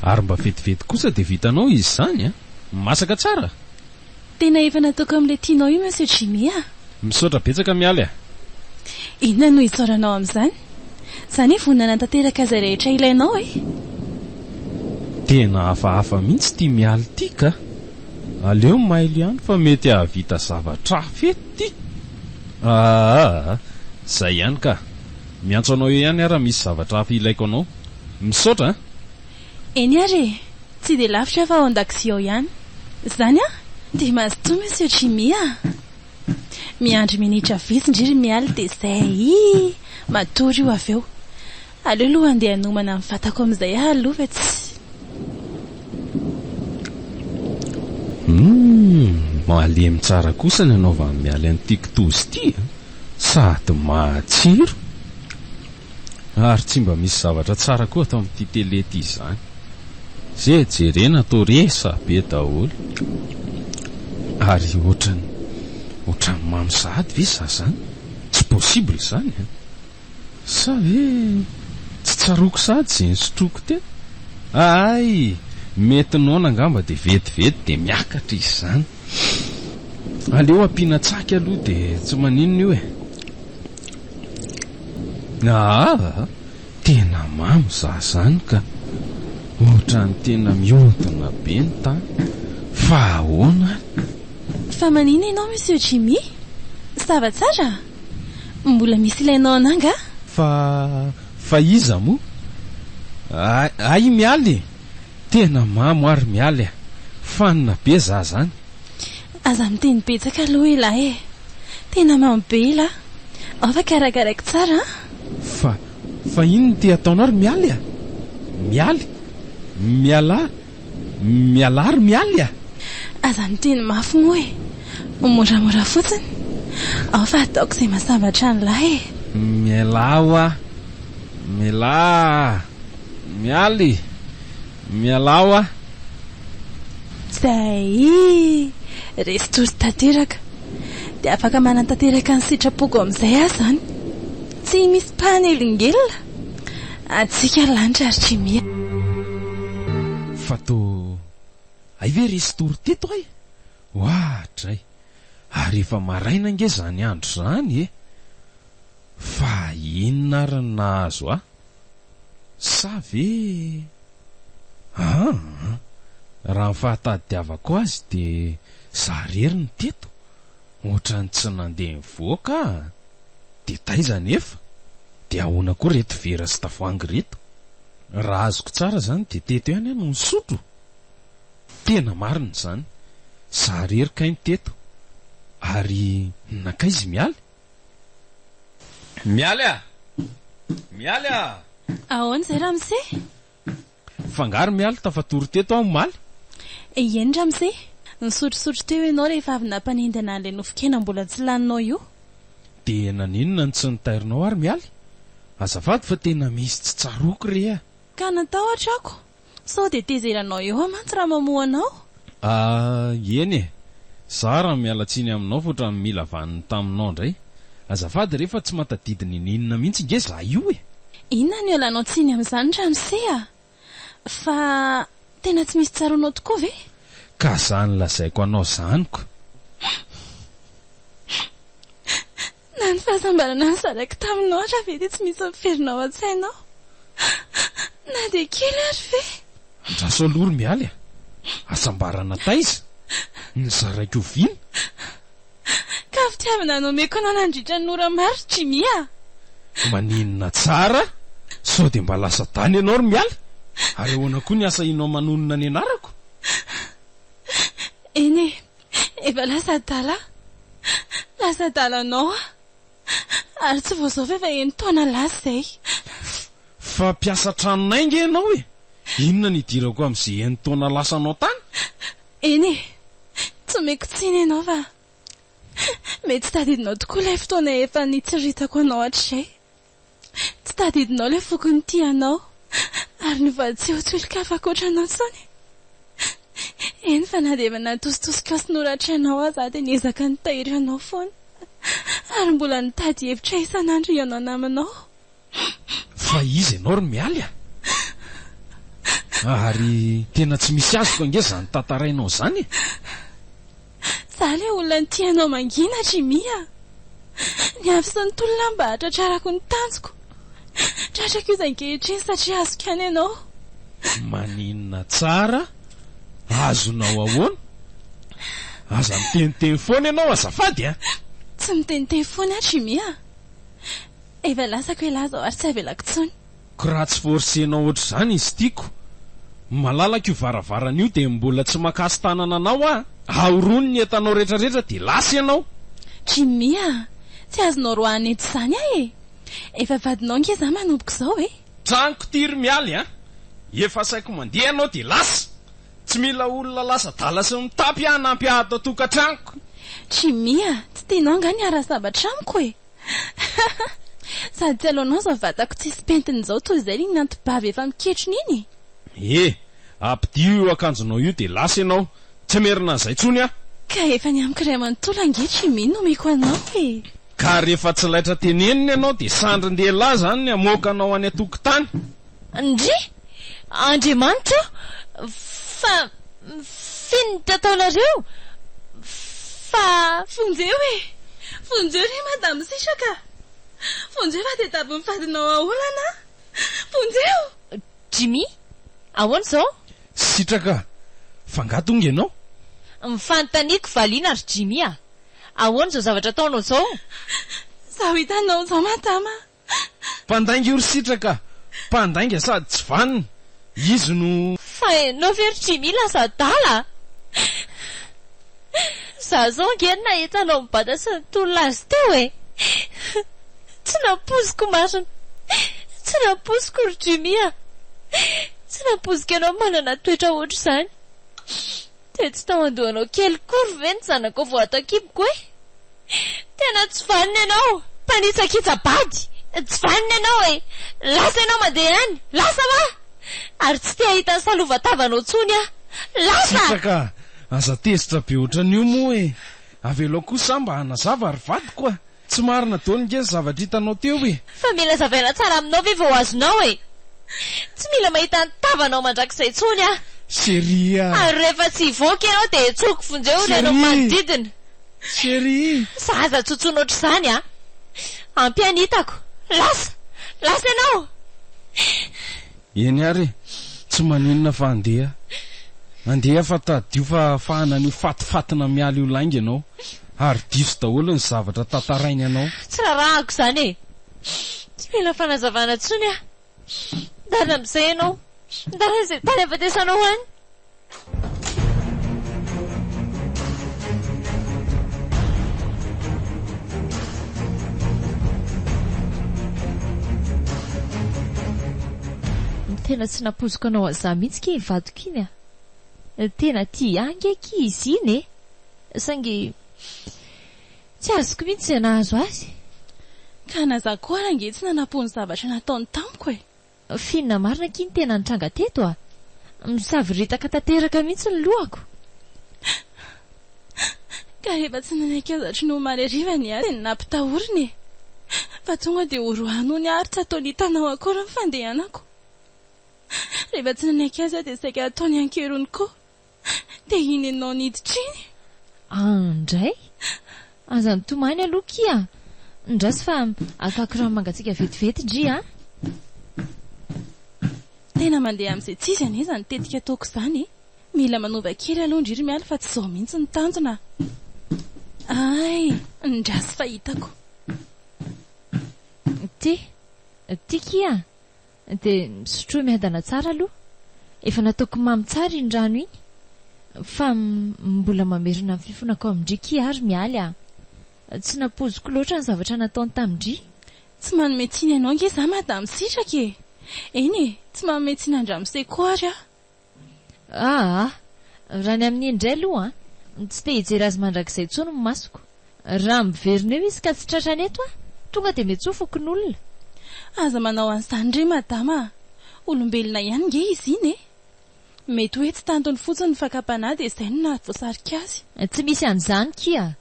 Ary mba vetivety kosa dia vitanao izy izany a. Masaka tsara. Tena efa nataoko amin'ilay tianao io Monsieur Jimmy a. Misaotra betsaka mialy a. Inona no hisaoranao amin'izany? Izany vonana tanteraka izay rehetra ilainao e. Tena hafahafa mihitsy tia mialy ity ka. Aleo maily ihany fa mety ahavita zavatra fety. Izay ihany ka. Miantso anao eo ihany raha misy zavatra hafa ilaiko anao. Misaotra. Eny ary, tsy dia lavitra fa ao an-dakozia ao ihany. Izany a, dia mazotoa Monsieur Jimmy a. Miandry minitra vitsy indrindra mialy dia izay matory io avy eo. Aleo aloha andeha hanomana amin'ny vatako amin'izay aloha fa tsy. Malemy tsara kosa ny anaova mialy an'ity kitozy ity. Sady matsiro. Ary tsy mba misy zavatra tsara koa atao amin'ity tele ity izany. Zay jerena atao resa be daholo. Ary ohatrany mamy sahady ve zany? Tsy possible izany. Sa hoe tsy tsaroko sahady izay nysotroko tena? Ay, mety noana angamba dia vetivety dia miakatra izy izany. Aleo ampiana tsaky aloha dia tsy maninona io e. Tena mamy za zany ka ohatrany tena miodina be ny tany fa ahoana Fa manina ianao monsieur Jimmy? Sava tsara? Mbola misy ilainao ananga? Fa iza mo? Ay mialy. Tena mamy ary mialy. Fanina be za zany. Aza miteny betsaka aloha ilay e. Tena mamy be ila. Afaka karakaraiko tsara? Fa inona ty ataonao ry mialy a? Mialy? Miala ry mialy a? Aza miteny mafy moa e. Moramora fotsiny. Fa ataoko izay mahasambatra an'ilay e. Mialao a. Mialy. Mialao a. Zay restory tanteraka. Dia afaka manantanteraka ny sitrapoko amin'izay aho zany. Tsy misy panelingelina. Atsika lanitra ary Jimmy. Fa to ay ve restory teto ay? Ohatray. Ary efa maraina nge zany andro zany e. Fa inona ary nahazo a? Sa ve? Raha ny fahatadiavako azy dia zarery ny teto. Ohatrany tsy nandeha mivoaka. Dia taiza nefa? Dia ahoana koa reto vera sy tavoahangy reto? Raha azoko tsara zany dia teto ihany no misotro. Tena marina zany. Zarery kainy teto. Ary nakaizy mialy? Mialy a! Mialy a! Ahoana izay Ramse? Fangaro mialy tafatory teto aho maly? Eny Ramse, nisotrosotro teo ianao rehefa avy nampanindana an'ilay nofon-kena mbola tsy laninao io. Dia naninona ny tsy nitairinao ary mialy? Azafady fa tena misy tsy tsaroko re a. Ka natao atrako. Sao dia tezeranao eo mantsy raha mamoanao? Eny e. Zara mialatsiny aminao fotra mila vaniny taminao indray. Azafady rehefa tsy matadidiny ninona mihitsy nge za io e. Inona ny olanao tsiny amin'izany Ramse a? Fa tena tsy misy tsaronao tokoa ve? Ka zany lazaiko anao zaniko. Na ny fahasambarana ny zaraiko taminao raha ve dia tsy misy miferinao an-tsainao? Na dia kely ary ve? Andraso alory mialy a. Asambarana taiza? Ny zaraiko vina? Ka fitiavana nomeko anao nandritra ny ora maro Jimmy a? Maninona tsara? Sao dia mba lasa tany ianao ry mialy? Ary ahoana koa ny asa inao manonona ny anarako? Eny efa lasa dalanao a. Ary tsy voazao efa taona lasa izay. Fa mpiasa tranonay nge ianao e. Inona ny idirako amin'izay taona lasa anao tany? Eny tsy meko tsiny ianao fa mety tsy tadidinao tokoa ilay fotoana efa nitsiritako anao hatr'izay. Tsy tadidinao ilay fokony tianao ary nivatsiho tsolokafako ohatranao tsony. Eny fa na dia efa natositosika sy noratranao aza dia niezaka nitahiry anao foana. Ary mbola nitady hevitra isan'andro ianao namanao. Fa izy ianao ry mialy a? Ary tena tsy misy azoko ange zany tantarainao zany e. Za ilay olona ny tianao mangina Jimmy a. Ny avy sy ny tolona mba hatratrarako ny tanjoko. Tratrako io izay ankehitriny satria azoko ihany ianao. Maninona tsara? Azonao ahoana? Aza miteniteny foana ianao azafady a? Tsy miteniteny foana Jimmy a. Efa lasako elaza ary tsy avelako tsony. Ko raha tsy forsenao ohatr' izany izy tiako. Malalaka io varavarana io dia mbola tsy makasy tanana anao a. Ahorony ny entanao rehetrarehetra dia lasa ianao. Jimmy a, tsy azonao roahany eto izany ahy e. Efa vadinao nge za manomboko izao e. Traniko tiry mialy a. Efa saiko mandeha ianao dia lasa. Tsy mila olona lasa dala sy mitapy hanampy ahy ato tokantranoko. Jimmy a, tsy tianao nga ny ara-sabatra amiko e. Sady tsy alohanao izao vatako tsisy pentina izao toy izay ny antibavy efa miketrony iny. Ampidio io akanjonao io dia lasa ianao. Tsy merina an'izay tsony a. Ka efa ny amiko iray manontolo ange Jimmy nomeko anao e. Ka rehefa tsy laitra teneniny ianao dia sandrin-dehilahy zany ny amoaka anao any an-tokotany. Andriamanitra, fa fino tataonareo? Fa fonjeo e. Fonjeo re madame Sisaka. Vonjeo fa dia tabo mifadinao aolana. Vonjeo. Jimmy, ahoana zao? Sitraka, fangatonga ianao? Mifanontaniako valiana ary Jimmy a. Ahoana zao zavatra ataonao zao? Zaho hitanao zao madama. Mpandainga io ry Sitraka, mpandainga sady tsy vanina. Izy no... Fa ianao very Jimmy lasa dala. Zaho zao ange nahitanao mibata sy nitolona azy teo e. Tsy nampoziko marina. Tsy nampoziko ry Jimmy a. Tsy nampoziko ianao manana toetra ohatr' izany. Dia tsy tamandohanao kely kory ve ny zanako vao atao kiboko e? Tena tsy vanina ianao. Mpanitsakitsabady. Tsy vanina ianao e. Lasa ianao mandeha any. Lasa ma. Ary tsy te ahita ny salova-tavanao tsony a. Lasa. Sitraka, aza tezitra be ohatran'io moa e. Avelao kosa mba hanazava ary vadiko a. Tsy marina taony nge zavatra hitanao teo e. Fa mila zavaina tsara aminao ve vao azonao e. Tsy mila mahita ny tavanao mandrakizay tsony a. Seria. Ary rehefa tsy hivoaka ianao dia tsoko vonjeo ianao manodidina. Seria. Zaza tsotsono ohatr'izany a. Ampianitako. Lasa. Lasa ianao. Eny ary, tsy maninona fa andeha. Andeha fa tadio fa fahana n'io fatifatina miala io lainga ianao. Ary diso daholo ny zavatra tantarainy ianao. Tsy rarahako izany e. Tsy mila fanazavana tsony a. Dara amin'izay ianao. Dara izay tany afatesanao any. Tena tsy napoziko anao aza mihitsy ke vadiko iny a. Tena tia angeky izy iny e. Sangy tsy azoko mihitsy izay nahazo azy. Ka naza koa ange tsy nanapony zavatra nataony tamiko e. Finna marina kiny tena nitranga teto a. Misaviritaka tanteraka mihitsy ny lohako. Ka rehefa tsy nanekazatra no marerivany azy ny nampitahoriny e. Fa tonga dia orohano ny ary tsy ataony hitanao akory ny fandehanako. Rehefa tsy nanekaza dia saika ataony ankerony koa. Dia iny ianao niditra iny. Indray? Aza nitomany aloha kia. Ndrasy fa akakiraha mangatsika vetivety ndry a. Tena mandeha amin'izay tsy izy aniza ny tetika ataoko izany e. Mila manova kely aloha ndriry miala fa tsy izao mihitsy ny tanjona. Ay, ndrasy fahitako. Ty kia. Dia misotro miadana tsara aloha. Efa nataoko mamy tsara iny rano iny. Fa mbola mamerina amin'ny fifonako amindry kia ary mialy a. Tsy napoziko loatra ny zavatra nataony tamindry. Tsy manome tsiny ianao nge za madame Sitraka e. Eny e, tsy manome tsiny andramosay koa ary a. Raha ny amin'ny indray aloha tsy te hijery azy mandrakizay tsony ny masoko. Raha miverina eo izy ka tsy tratrany eto a, tonga dia mety ho fokon'olona. Aza manao an'izany ndray madama. Olombelona ihany nge izy iny e. Mety hoe tsy tantony fotsiny ny fakapanahy dia izay no nahavoasarika azy. Tsy misy an'izany kia.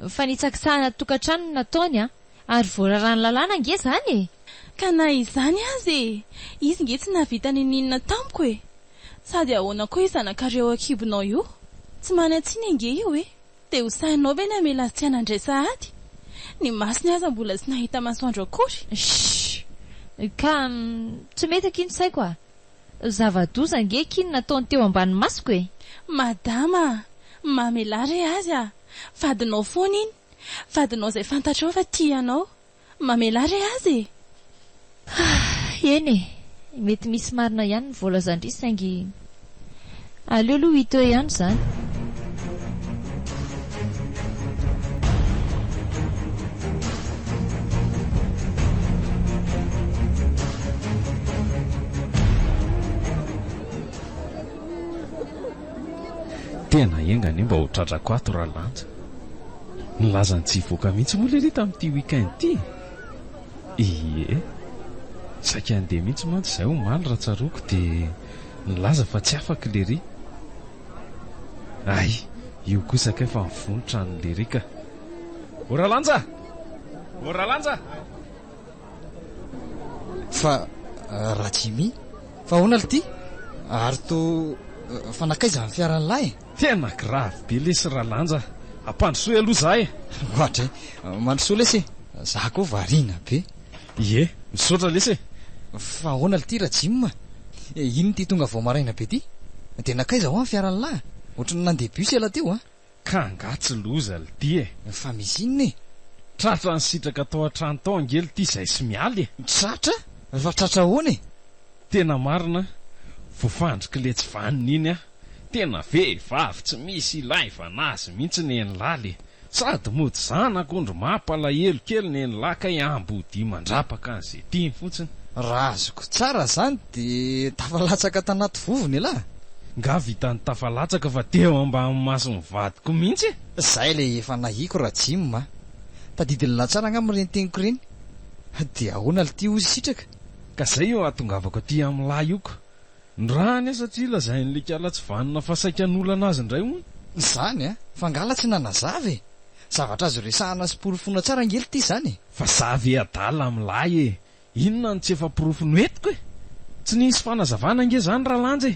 Fa nitsakisahana tokantrano nataony a, ary voararany lalàna nge zany e. Ka na izany azy e. Izy nge tsy nahavita ninina tamiko e. Sady ahoana koa izanakareo akibonao io. Tsy manatsiny nge io e. Dia hosahinao ve namela azy tsy hanandray sahady. Ny masiny aza mbola tsy nahita masoandro akory. Ka tsy mety akiny saiko a. Zava-doza nge kiny nataony teo ambany masoko e. Madama, mamela re azy a. Vadinao foana iny. Vadinao izay fantatrao fa tianao. Mamela re azy e. Eny e. Mety misy marina ihany ny voalazandry saingy aleo aloha hita eo ihany izany. Tena enga ny mba ho tratrako ato raha lanja. Nilazany tsy hivoaka mihitsy moa lery tamin'ity weekend ity. Ie, saika andeha mihitsy mantsy izay ho maly raha tsaroko dia nilaza fa tsy afaka lery. Ay, io kosa ka efa mivonitra ny lery ka. Ora lanja! Ora lanja! Fa raha Jimmy, fa hoana ity? Ary to fanakaiza amin'ny fiaran'ny lahy? Tena grave be lesy raha lanja. Ampandrosoy aloha zahay. Ohatra mandrosoa lesy. Za koa variana be. Ie, misaotra lesy. Fa ahoana ty ra jim? Ino ty tonga vao maraina be ty? De nakaiza ho amin'ny fiaran'ny lahy? Ohatrany nandeha bus ela teo Ka angatsy loza lity Fa misy inona Tratra ny sitraka tao an-trano tao angely ty izay sy mialy Tratra? Fa tratra ahoana Tena marina Voafandrika le tsy vaniny iny Tena vehivavy tsy misy ilay vanazy mihitsy ny enlaly Sady mody zanak'ondro mampalahelo kely ny enlaka ambody mandrapaka an'izay tiany fotsiny Raha azoko tsara zany de tafalatsaka tanaty vovony lahy Nga vitany tafalatsaka fa teo ambany maso mivadiko mihitsy Zay le efa nahiko ra jim Tadidilina tsara angamba reny teniko reny De ahoana ty ozy sitraka Ka zay eo atongavako aty amin'ny lahy ioko Ndrany satria lazain'le kala tsy vanina fa saikan'olana anazy indray moa Zany fa ngala tsy nanazava Zavatra azo resahana sy porofona tsara ngely ty zany Fa zavy adala amin'ny lahy Inona ny tsy efa porofony etiko Tsy nisy fanazavana nge zany raha lanja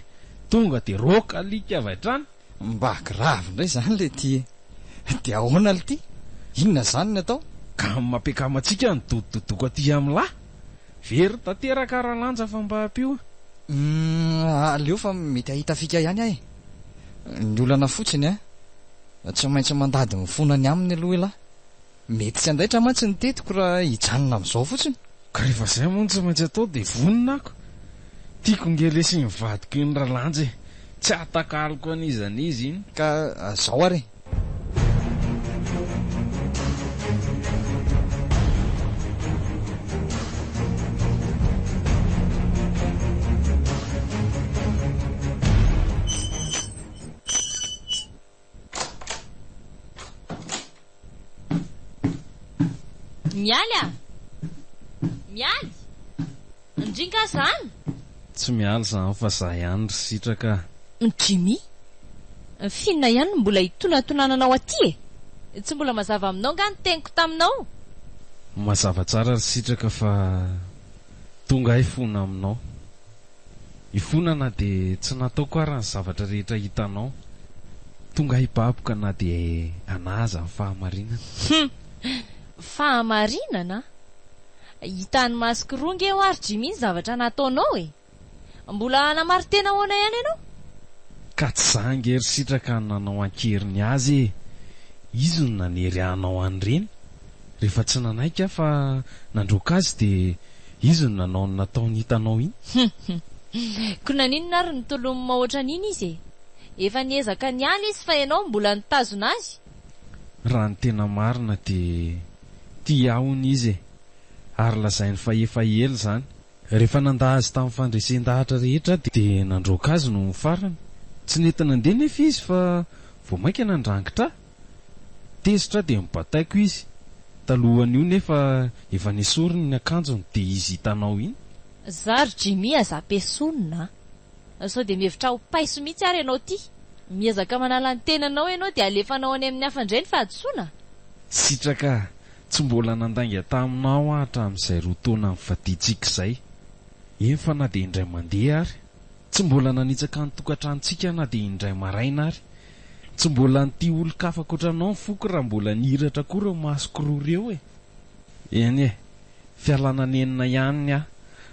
Tonga de roka alika avy hatrany Mba grave indray zany le ty De ahoana le ty Inona zany ny atao Ka mampiakamatsika ny dododoko aty amin'ny lahy Very tanteraka raha lanja fa mba apio Aleo fa mety ahita fika ihany ahy Ny olana fotsiny Tsy maintsy mandady mifonany aminy aloha lahy Mety tsy andaitra mantsy ny tetiko raha hijanona amin'izao fotsiny Ka rehefa zay moa tsy maintsy atao de vonina ako Tiako ngelesy mivadiko iny raha lanja Tsy atakaliko an'izan'izy iny Ka zao ary Mialy Mialy Ndringa zany Tsy mialy zany fa za ihany ry sitraka Jimmy Finna ihany mbola hitonatonananao aty Tsy mbola mazava aminao nga ny teniko taminao Mazava tsara ry sitraka fa Tonga ifona aminao Ifonana de tsy nataoko ara ny zavatra rehetra hitanao Tonga hibaboka na de anaza ny fahamarinana Fahamarinana Hitany masoko roa nge ho ary Jimmy ny zavatra nataonao Mbola namary tena hoana ihany ianao Ka tsy zangery sitraka nanao ankeriny azy Izy no nanery anao an'ireny Rehefa tsy nanaika fa nandroka azy de Izy no nanao ny nataony hitanao iny Kuna ninona ary nitolomy mahoatra n'iny izy Efa niezaka nialy izy fa ianao mbola nitazona azy Raha ny tena marina de Tia ahony izy Ary lazainy fa efa ela zany Rehefa nanda azy tamin'ny fandresen-dahatra rehetra de nandroka azy no farany Tsy nety nandeha nefa izy fa Vao maika nandrangitra Tezitra de mibataiko izy Talohany io nefa Efa nisorony ny akanjony de izy hitanao iny Zary Jimmy azapesonina Sao de mihevitra ho paiso mihitsy ary ianao ty Miezaka manala ny tenanao ianao de alefanao any amin'ny hafandrainy fa adsoina Sitraka Tsy mbola nandanga taminao hatramin'izay roa taona mivaditsika izay Eny fa na de indray mandeha ary Tsy mbola nanitsaka ny tokantranontsika na de indray maraina ary Tsy mbola nity olo-kafa koatranao ny foko raha mbola nihiratra koa ireo masoko roa ireo Eny fialana nenina ihany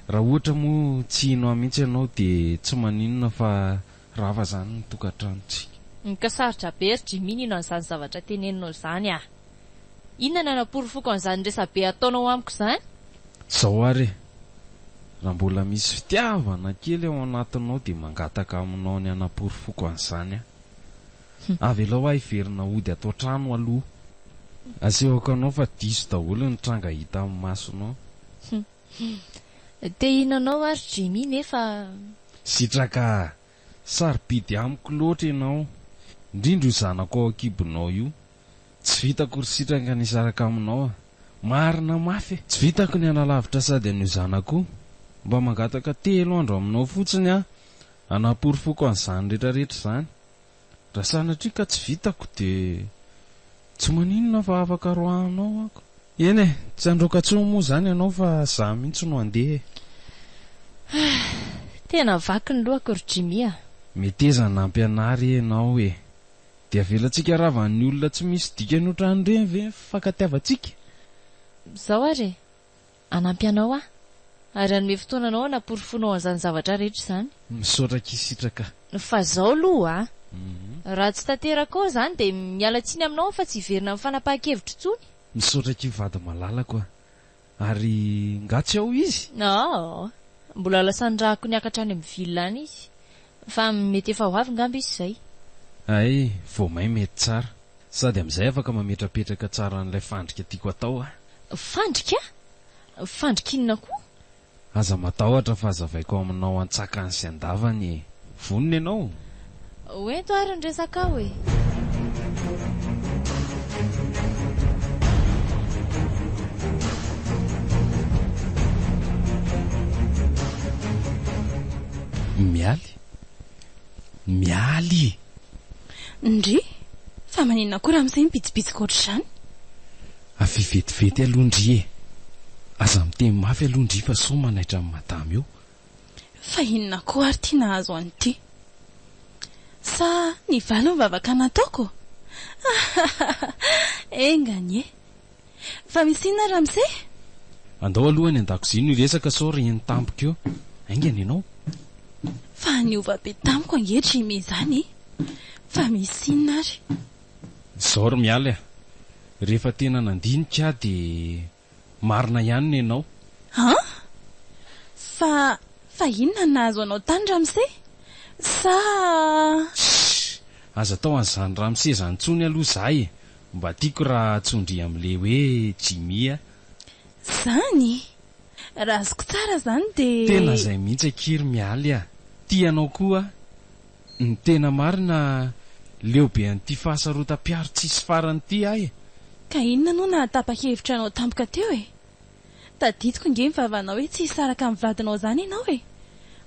Raha ohatra moa tsy ino mihitsy ianao de tsy maninona fa rava zany ny tokantranontsika Nkasarotra be ry Jimmy nino an'izany zavatra teneninao zany Inona nanaporofoko an'izany resabe ataonao amiko zany Zao ary Raha mbola misy fitiavana kely ao anatinao de mangataka aminao ny anaporofoko an'izany Avy elo aho iverina ody atao trano aloha Asehoko anao fa diso daholo ny tranga hita amin'ny masonao Te hinanao ary Jimmy nefa Sitraka Sarobidy amiko loatra ianao Indrindra io zanako ao akibonao io Tsy vitako ry sitraka nisaraka aminao Marina mafy Tsy vitako ny analavitra sady an'io zanako Mba mangataka 3 andro aminao fotsiny Anaporofoko an'izany rehetrarehetra zany Raha sanatria ka tsy vitako de Tsy maninona fa afaka roahanao ako Eny tsy androka tsoa moa zany ianao fa za mihitsy no andeha Tena vaky ny lohako ry Jimmy Meteza nampianary ianao De avelantsika ravan'ny olona tsy misy dikany ohatran'ireny ve fankatiavantsika Zao ary anampy anao ary anome fotoana anao naporifonao an'izany zavatra rehetra izany. Misaotra kisitraka. Fa zao aloha raha tsy tanteraka ao izany dia miala tsiny aminao fa tsy hiverina amin'ny fanapahan-kevitra intsony. Misaotra kivady malalako ary ngatsy ao izy. Mbola lasandrahako niakatra any amin'ny villa any izy fa mety efa ho avy ngamba izy izay. Ay, vao may mety tsara sady amin'izay afaka mametrapetraka tsara an'ilay fandrika tiako atao. Fandrika? Fandrikinina koa? Aza matahotra fa azavaiko aminao an-tsakany sy andavany. Vonona ianao. Oento ary ny resaka hoe. Mialy. Indry? Fa maninona koa raha amin'izay mipitsipitsika ohatr'izany? Afy vetivety alondry aza miteny mafy alondry fa so manaitra amin'ny madamy eo. Fa inona koa ary tia nahazo an'ity? Sa ny valo mivavaka nataoko? Engany fa misy inona raha amin'izay? Andao alohany an-dakozia no resaka sao reny tampoko eo. Aingana ianao? Fa niova be tamiko angetra imy izany. Fa misy inona ary? Zao ry mialy rehefa tena nandinika dia marina ihany ny ianao. Fa inona nahazo anao tany Ramsey? Sa aza tao an'izany Ramsey zany tsony aloha zahay. Mba tiako raha tsondry amin'ilay hoe Jimmy. Zany? Raha azoko tsara zany dia tena izay mihitsy akiry mialy tianao koa. Ny tena marina leo be an'ity fahasarotam-piaro tsisy farany ity ahy. Ka inona no nahatapa-hevitra anao tampoka teo tadidiko nge mivavana hoe tsy hisaraka amin'ny vadinao zany ianao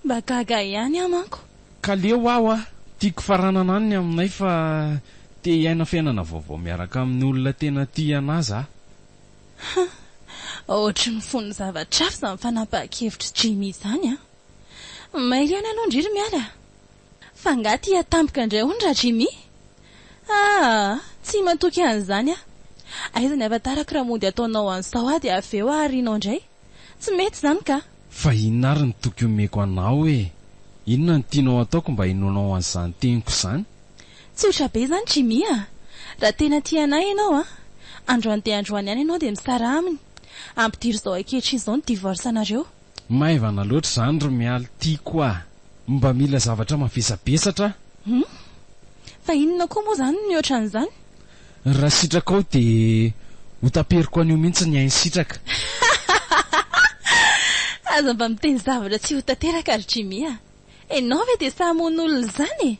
mba gaga ihany manko. Ka leo aho tiako faranana any aminay fa te hiaina fiainana vaovao miaraka amin'ny olona tena tia anazy ohatry ny fony zavatra hafa izany fanapahan-kevitra Jimmy izany maily ihany aloha ndriry mialy fa nga tia tampoka indray hono raha Jimmy. Tsy matoky an'izany aiza ny avatarako raha mody ataonao an'izao dia avy eo arianao indray. Tsy mety izany ka. Fa inona ary ny toky omeko anao inona ny tianao ataoko mba hinonao an'izany teniko izany? Tsotra be izany Jimmy raha tena tianay ianao androany dia androany ihany ianao dia misara aminy ampidiro izao ankehitriny izao ny divorce-nareo. Maivana loatra izany ry mialy tiako mba mila zavatra mavesabesatra. Fa inona koa moa izany mihoatra an'izany? Raha sitraka ao dia hotaperiko an'io mihitsy ny hainy sitraka. Aza mba miteny zavatra tsy ho tanteraka ary Jimmy ianao ve dia sahamon'olona izany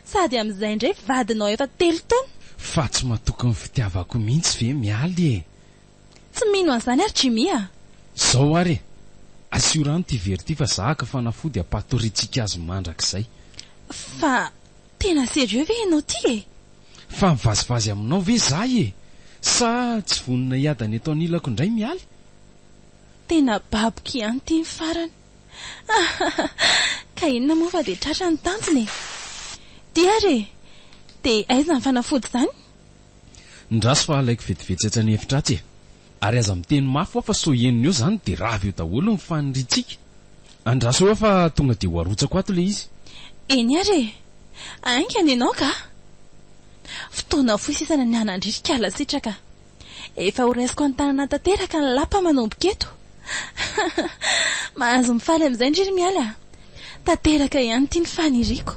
sady amin'izay indray vadinao efa 3 taona. Fa tsy matoky ny fitiavako mihitsy ve mialy Tsy mino an'izany ary Jimmy zao ary asio rano ty very ty fa zahaka fanafody ampatoritsika azy mandrakizay. Fa tena sérieux ve ianao ty Fa mivazivazy aminao ve zahay sa tsy vonina hiadany eto anilako indray mialy? Tena baboko ihany ty ny farany. Ka inona moa fa dia tratra ny tantiny dia aiza ny fanafody izany? Ndraso fa alaiko vetivety atsany efitratsy ary aza miteny mafy fa so henony eo zany dia ravy eo daholo ny faniritsika. Andraso eo fa tonga dia ho arotsako ato le izy. Eny ary aingana ianao ka fotoana foisisana ny anandritrika ala sitraka efa horaisiko ny tanana tanteraka ny lapa manomboka eto. Mahazo mifaly amin'izay ndriry mialy tanteraka ihany tia ny faniriako.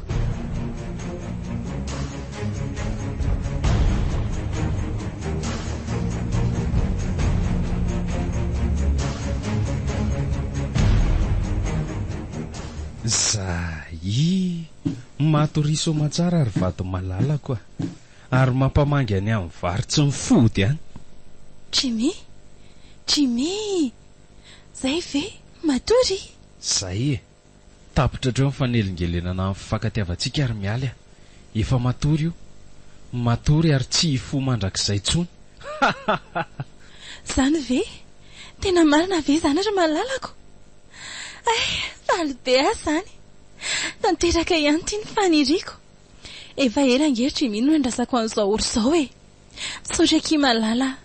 Zay matoriso matsara ary vado malalako ary mampamangy any amin'ny vary tsy mifody Jimmy zay ve matory? Zay tapitra treo mifanelingelenana amin'ny fifankatiavantsika ary mialy efa matory ary tsy hifo mandrakizay tsony. Zany ve tena marina ve zany ary malalako? Faly be zany tanteraka ihany tia ny faniriako efa ela angetra mino andrasako an'izao ory izao misaotra ki malala.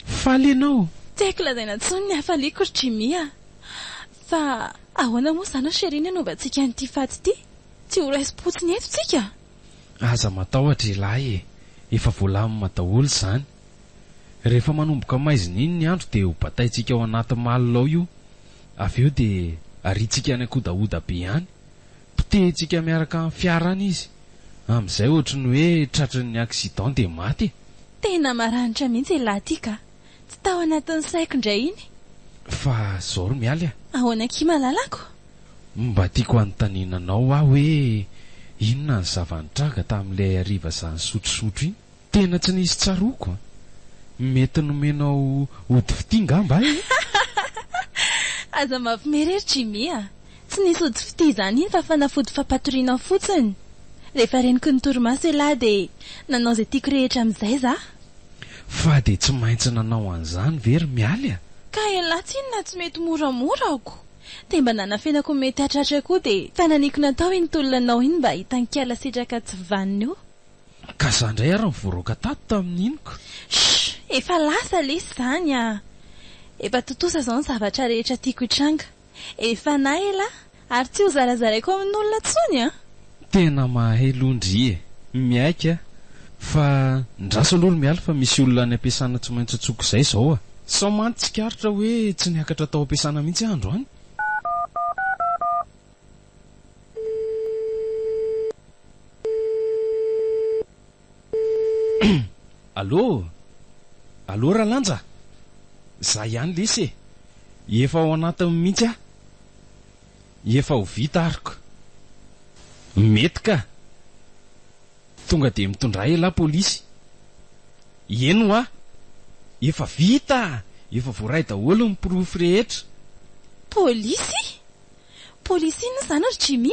Faly ianao? Tsy haiko lazaina intsony ny hafaliako ry Jimmy fa ahoana moa izany Chérie nanaovantsika an'ity faty ity? Tsy ho raisi-potsiny eto tsika. Aza matahotra ilahy efa voalamina daholo izany. Rehefa manomboka maizina iny ny andro dia ho bataintsika ao anaty malilao io. Avy eo dia aritsika any akodaoda be any. Pitentsika miaraka amin'ny fiarany izy. Amin'izay ohatry ny hoe tratrin'ny accident dia maty. Tena maranitra mihitsy ilahy ity ka. Tsy tao anatin'ny saiko indray iny. Fa zao ry mialy ahoana ki malalako? Mba tiako anontaniananao aho hoe inona ny zavanitranga tamin'ilay hariva izany sotrosotro iny? Tena tsy nisy tsaroko. Mety nomenao ody fitinga mba e? Aza mampimerery Jimmy tsy nisy ody fity izany iny fa fanafody fampatoriana fotsiny. Rehefa reniko ny torimaso ilahy dia nanao izay tiako rehetra amin'izay za. Fa dia tsy maintsy nanao an'izany very mialy Ka ilahy tsinona tsy mety moramora ako. Dia mba nanafenako mety hatratra koa dia fananiko natao iny tolonanao iny mba hitany kiala sitraka tsy vaniny io. Ka izany indray ary nivoroaka tato tamin'inoko. Efa lasa lesy izany Efa totosa izao ny zavatra rehetra tiako hitranga. Efa nahy ilahy ary tsy ho zarazaraiko amin'olona tsony Tena mahay londry miaika. Fa ndraso aloha mialy fa misy olona any ampiasana tsy maintsy tsoko izay izao Sao manty tsikaritra hoe tsy niakatra tao ampiasana mihitsy andro any. Allô? Allô Ralanja? Za ihany lesy efa ao anatiny mihitsy efa ho vita ariko. Mety ka. Tonga dia mitondra ela polisy. Eno efa vita. Efa voaray daholo ny proof rehetra. Polisy? Polisy ino izany ry Jimmy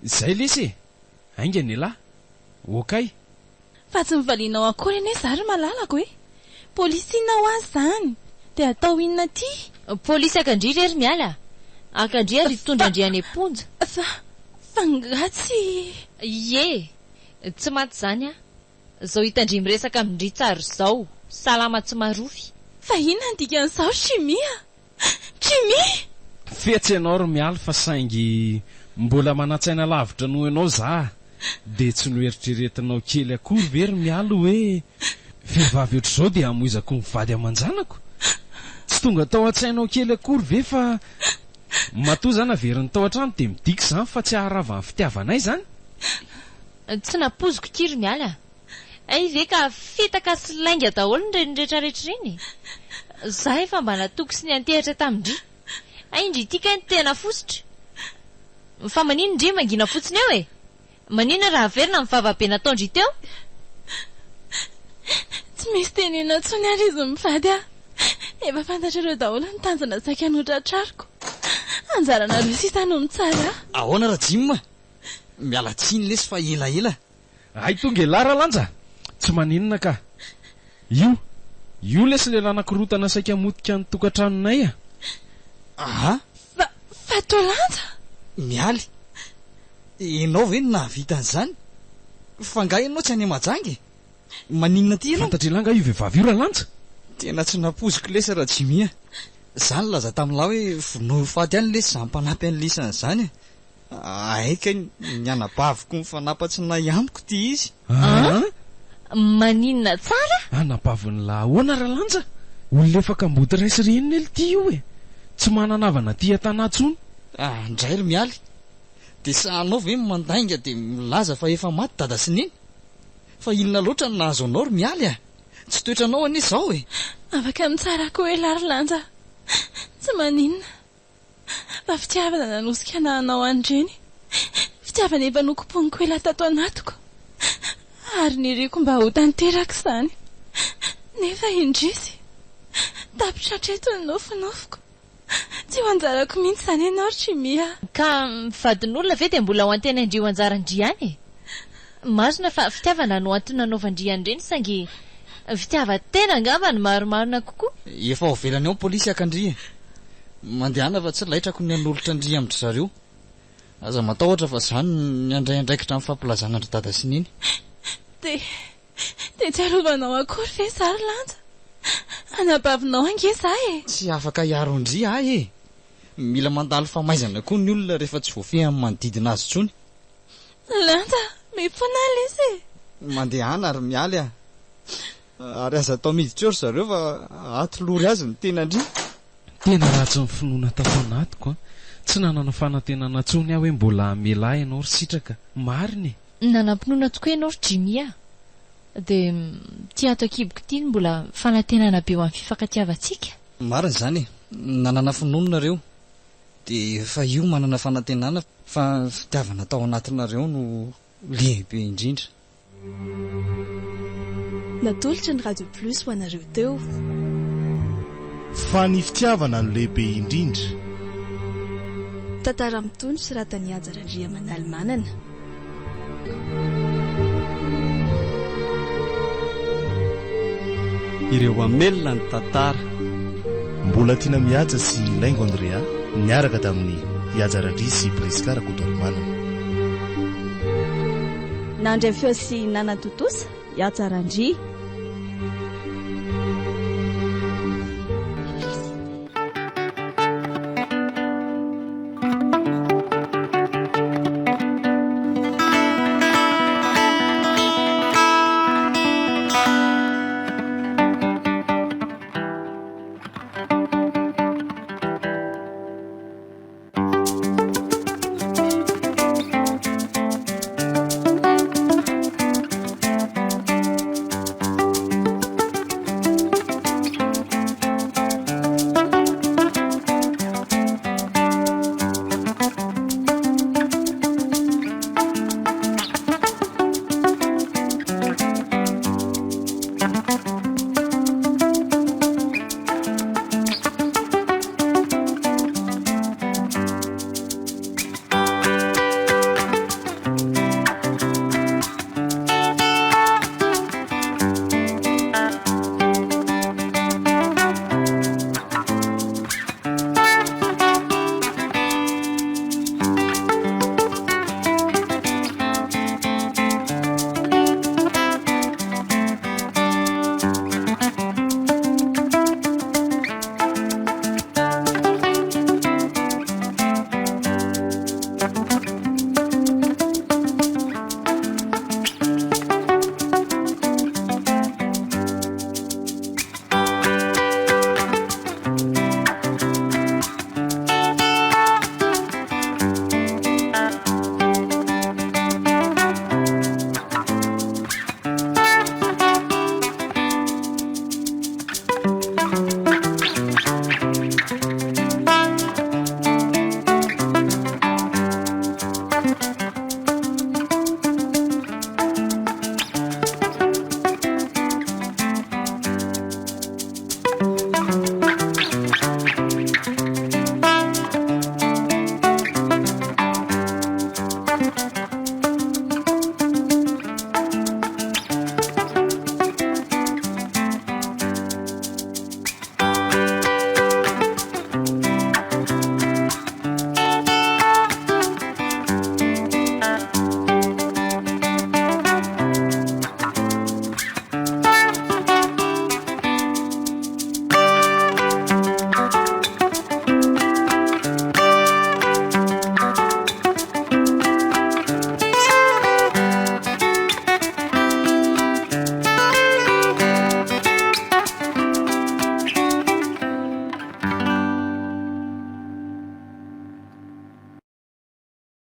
Izay lesy aingany elahy. Okay. Fa tsy mivalianao akory anie zary malalako hoe. Polisy inao azy izany. Dia atao inona ty? Polisy akandry rery miala. Akandry ary tondra andriany amponja. Fangatsy. Ie. Tsy maty izany Zao hitandry miresaka amindry tsara izao. Salama tsy marofy. Fa inona dikan'izao Jimmy Jimmy? Fetsy ianao ry mialy fa saingy mbola manatsaina lavitra noho ianao za. Dia tsy noeritreretinao kely akory very mialy hoe vehivavy ohatr'izao dia hamoizako mivady aman-janako. Tsy tonga tao an-tsainao kely akory ve fa matoa zany averin'ny tao an-trano dia midika izany fa tsy aharava ny fitiavanay izany. Tsy napoziko kiry miala. Ay ve ka fitaka sy lainga daholo ny rehetra rehetra iny. Za efa mba natoko sy ny antehitra tamindry. Ay indry tika ny tena fosotra. Fa manino ndry mangina fotsiny eo Manino raha verina mivavabe nataondry teo? Tsy misy tenena tsony ary izy mivady Efa fantatra ireo daholo ny tanjona saika anotratrariko. Anjarana roa sisa no mitsara. Ahoana ra Jim? Miala tsiny lesy fa elaela. Ay tonga lara lanja. Tsy maninona ka. Io lesy lehilahy anakirotana saika motika ny tokantranonay Fa to lanja? Mialy. Enao ve no nahavita an'izany? Fa nga ianao tsy any majangy. Maninona ty ianao? Fantatra ilanga io vehivavy io Ralanja. Tena tsy napoziko lesy ra Jimmy Zany laza tamin'lahy hoe vonohy faty any lesy za mpanampy any lisana izany aika ny anabaviko ny fanampatsy nay amiko ty izy. Maninona tsara? Anabaviny lahy ahoana Ralanja? Olona efa kamboty raisy reniny ely ty io Tsy mananavana ty atanatsony. Indray ry mialy. Dia sahanao ve mandainga dia milaza fa efa maty dada sy niny? Fa inona loatra no nahazo anao ry mialy Tsy toetranao anie izao Afaka mitsarako lary lanja. Tsy maninona. Fa fitiavana nanosika anao andreny. Fitiavana efa nokomponiko ela tato anatiko. Ary niriko mba ho tanteraka izany. Nefa indrisy tapitra hatreto ny nofinofiko. Tsy ho anjarako mihitsy izany ianao ry Jimmy Ka mivadin'olona ve dia mbola ho antena indry ho anjarandry any Marina fa fitiavana no antony nanaovandry andreny saingy fitiavan-tena angamba ny maromarona kokoa. Efa ho velany ao polisy akandry mandehana fa tsy laitrako ny anolotra andry amindry zareo. Aza matahotra fa izany ny andraiandraikitra amin'ny fampilazana andry dada sy niny. Dia tsy arovanao akory ve zary lanja? anabavinao ange zahy tsy afaka hiaro-ndry ahy e. Mila mandalo famaizana koa ny olona rehefa tsy voafehy amin'ny manodidina azy tsony. lanta mifona lesy Mandehana ary mialy ah. Ary aza atao miditra eo ry zareo fa atolory azy ny tena ndry. Tena ratsy ny finoana tato anatiko a. Tsy nanana fanantenana tsony aho hoe mbola mela ianao ry sitraka. Mariny Nanam-pinoana tokoa ianao ry Jimmy a. Dia ty ato akiboko ty mbola fanantenana be ho amin'ny fifankatiavantsika. Mariny zany e. Nanana finoanareo. Dia fa io manana fanantenana fa fitiavana tao anatinareo no lehibe indrindra. natolotra ny Radio Plus ho anareo teo. Fa ny fitiavana no lehibe indrindra. Tantara mitony sy ratany ajarandria manalmanana. ireo amelona ny tantara. Mbola tiana mihaja sy laingo Andrea niaraka tamin'ny Iazarandry sy Briskara Kotorimana. Nandray feo sy nanatotosa Iazarandry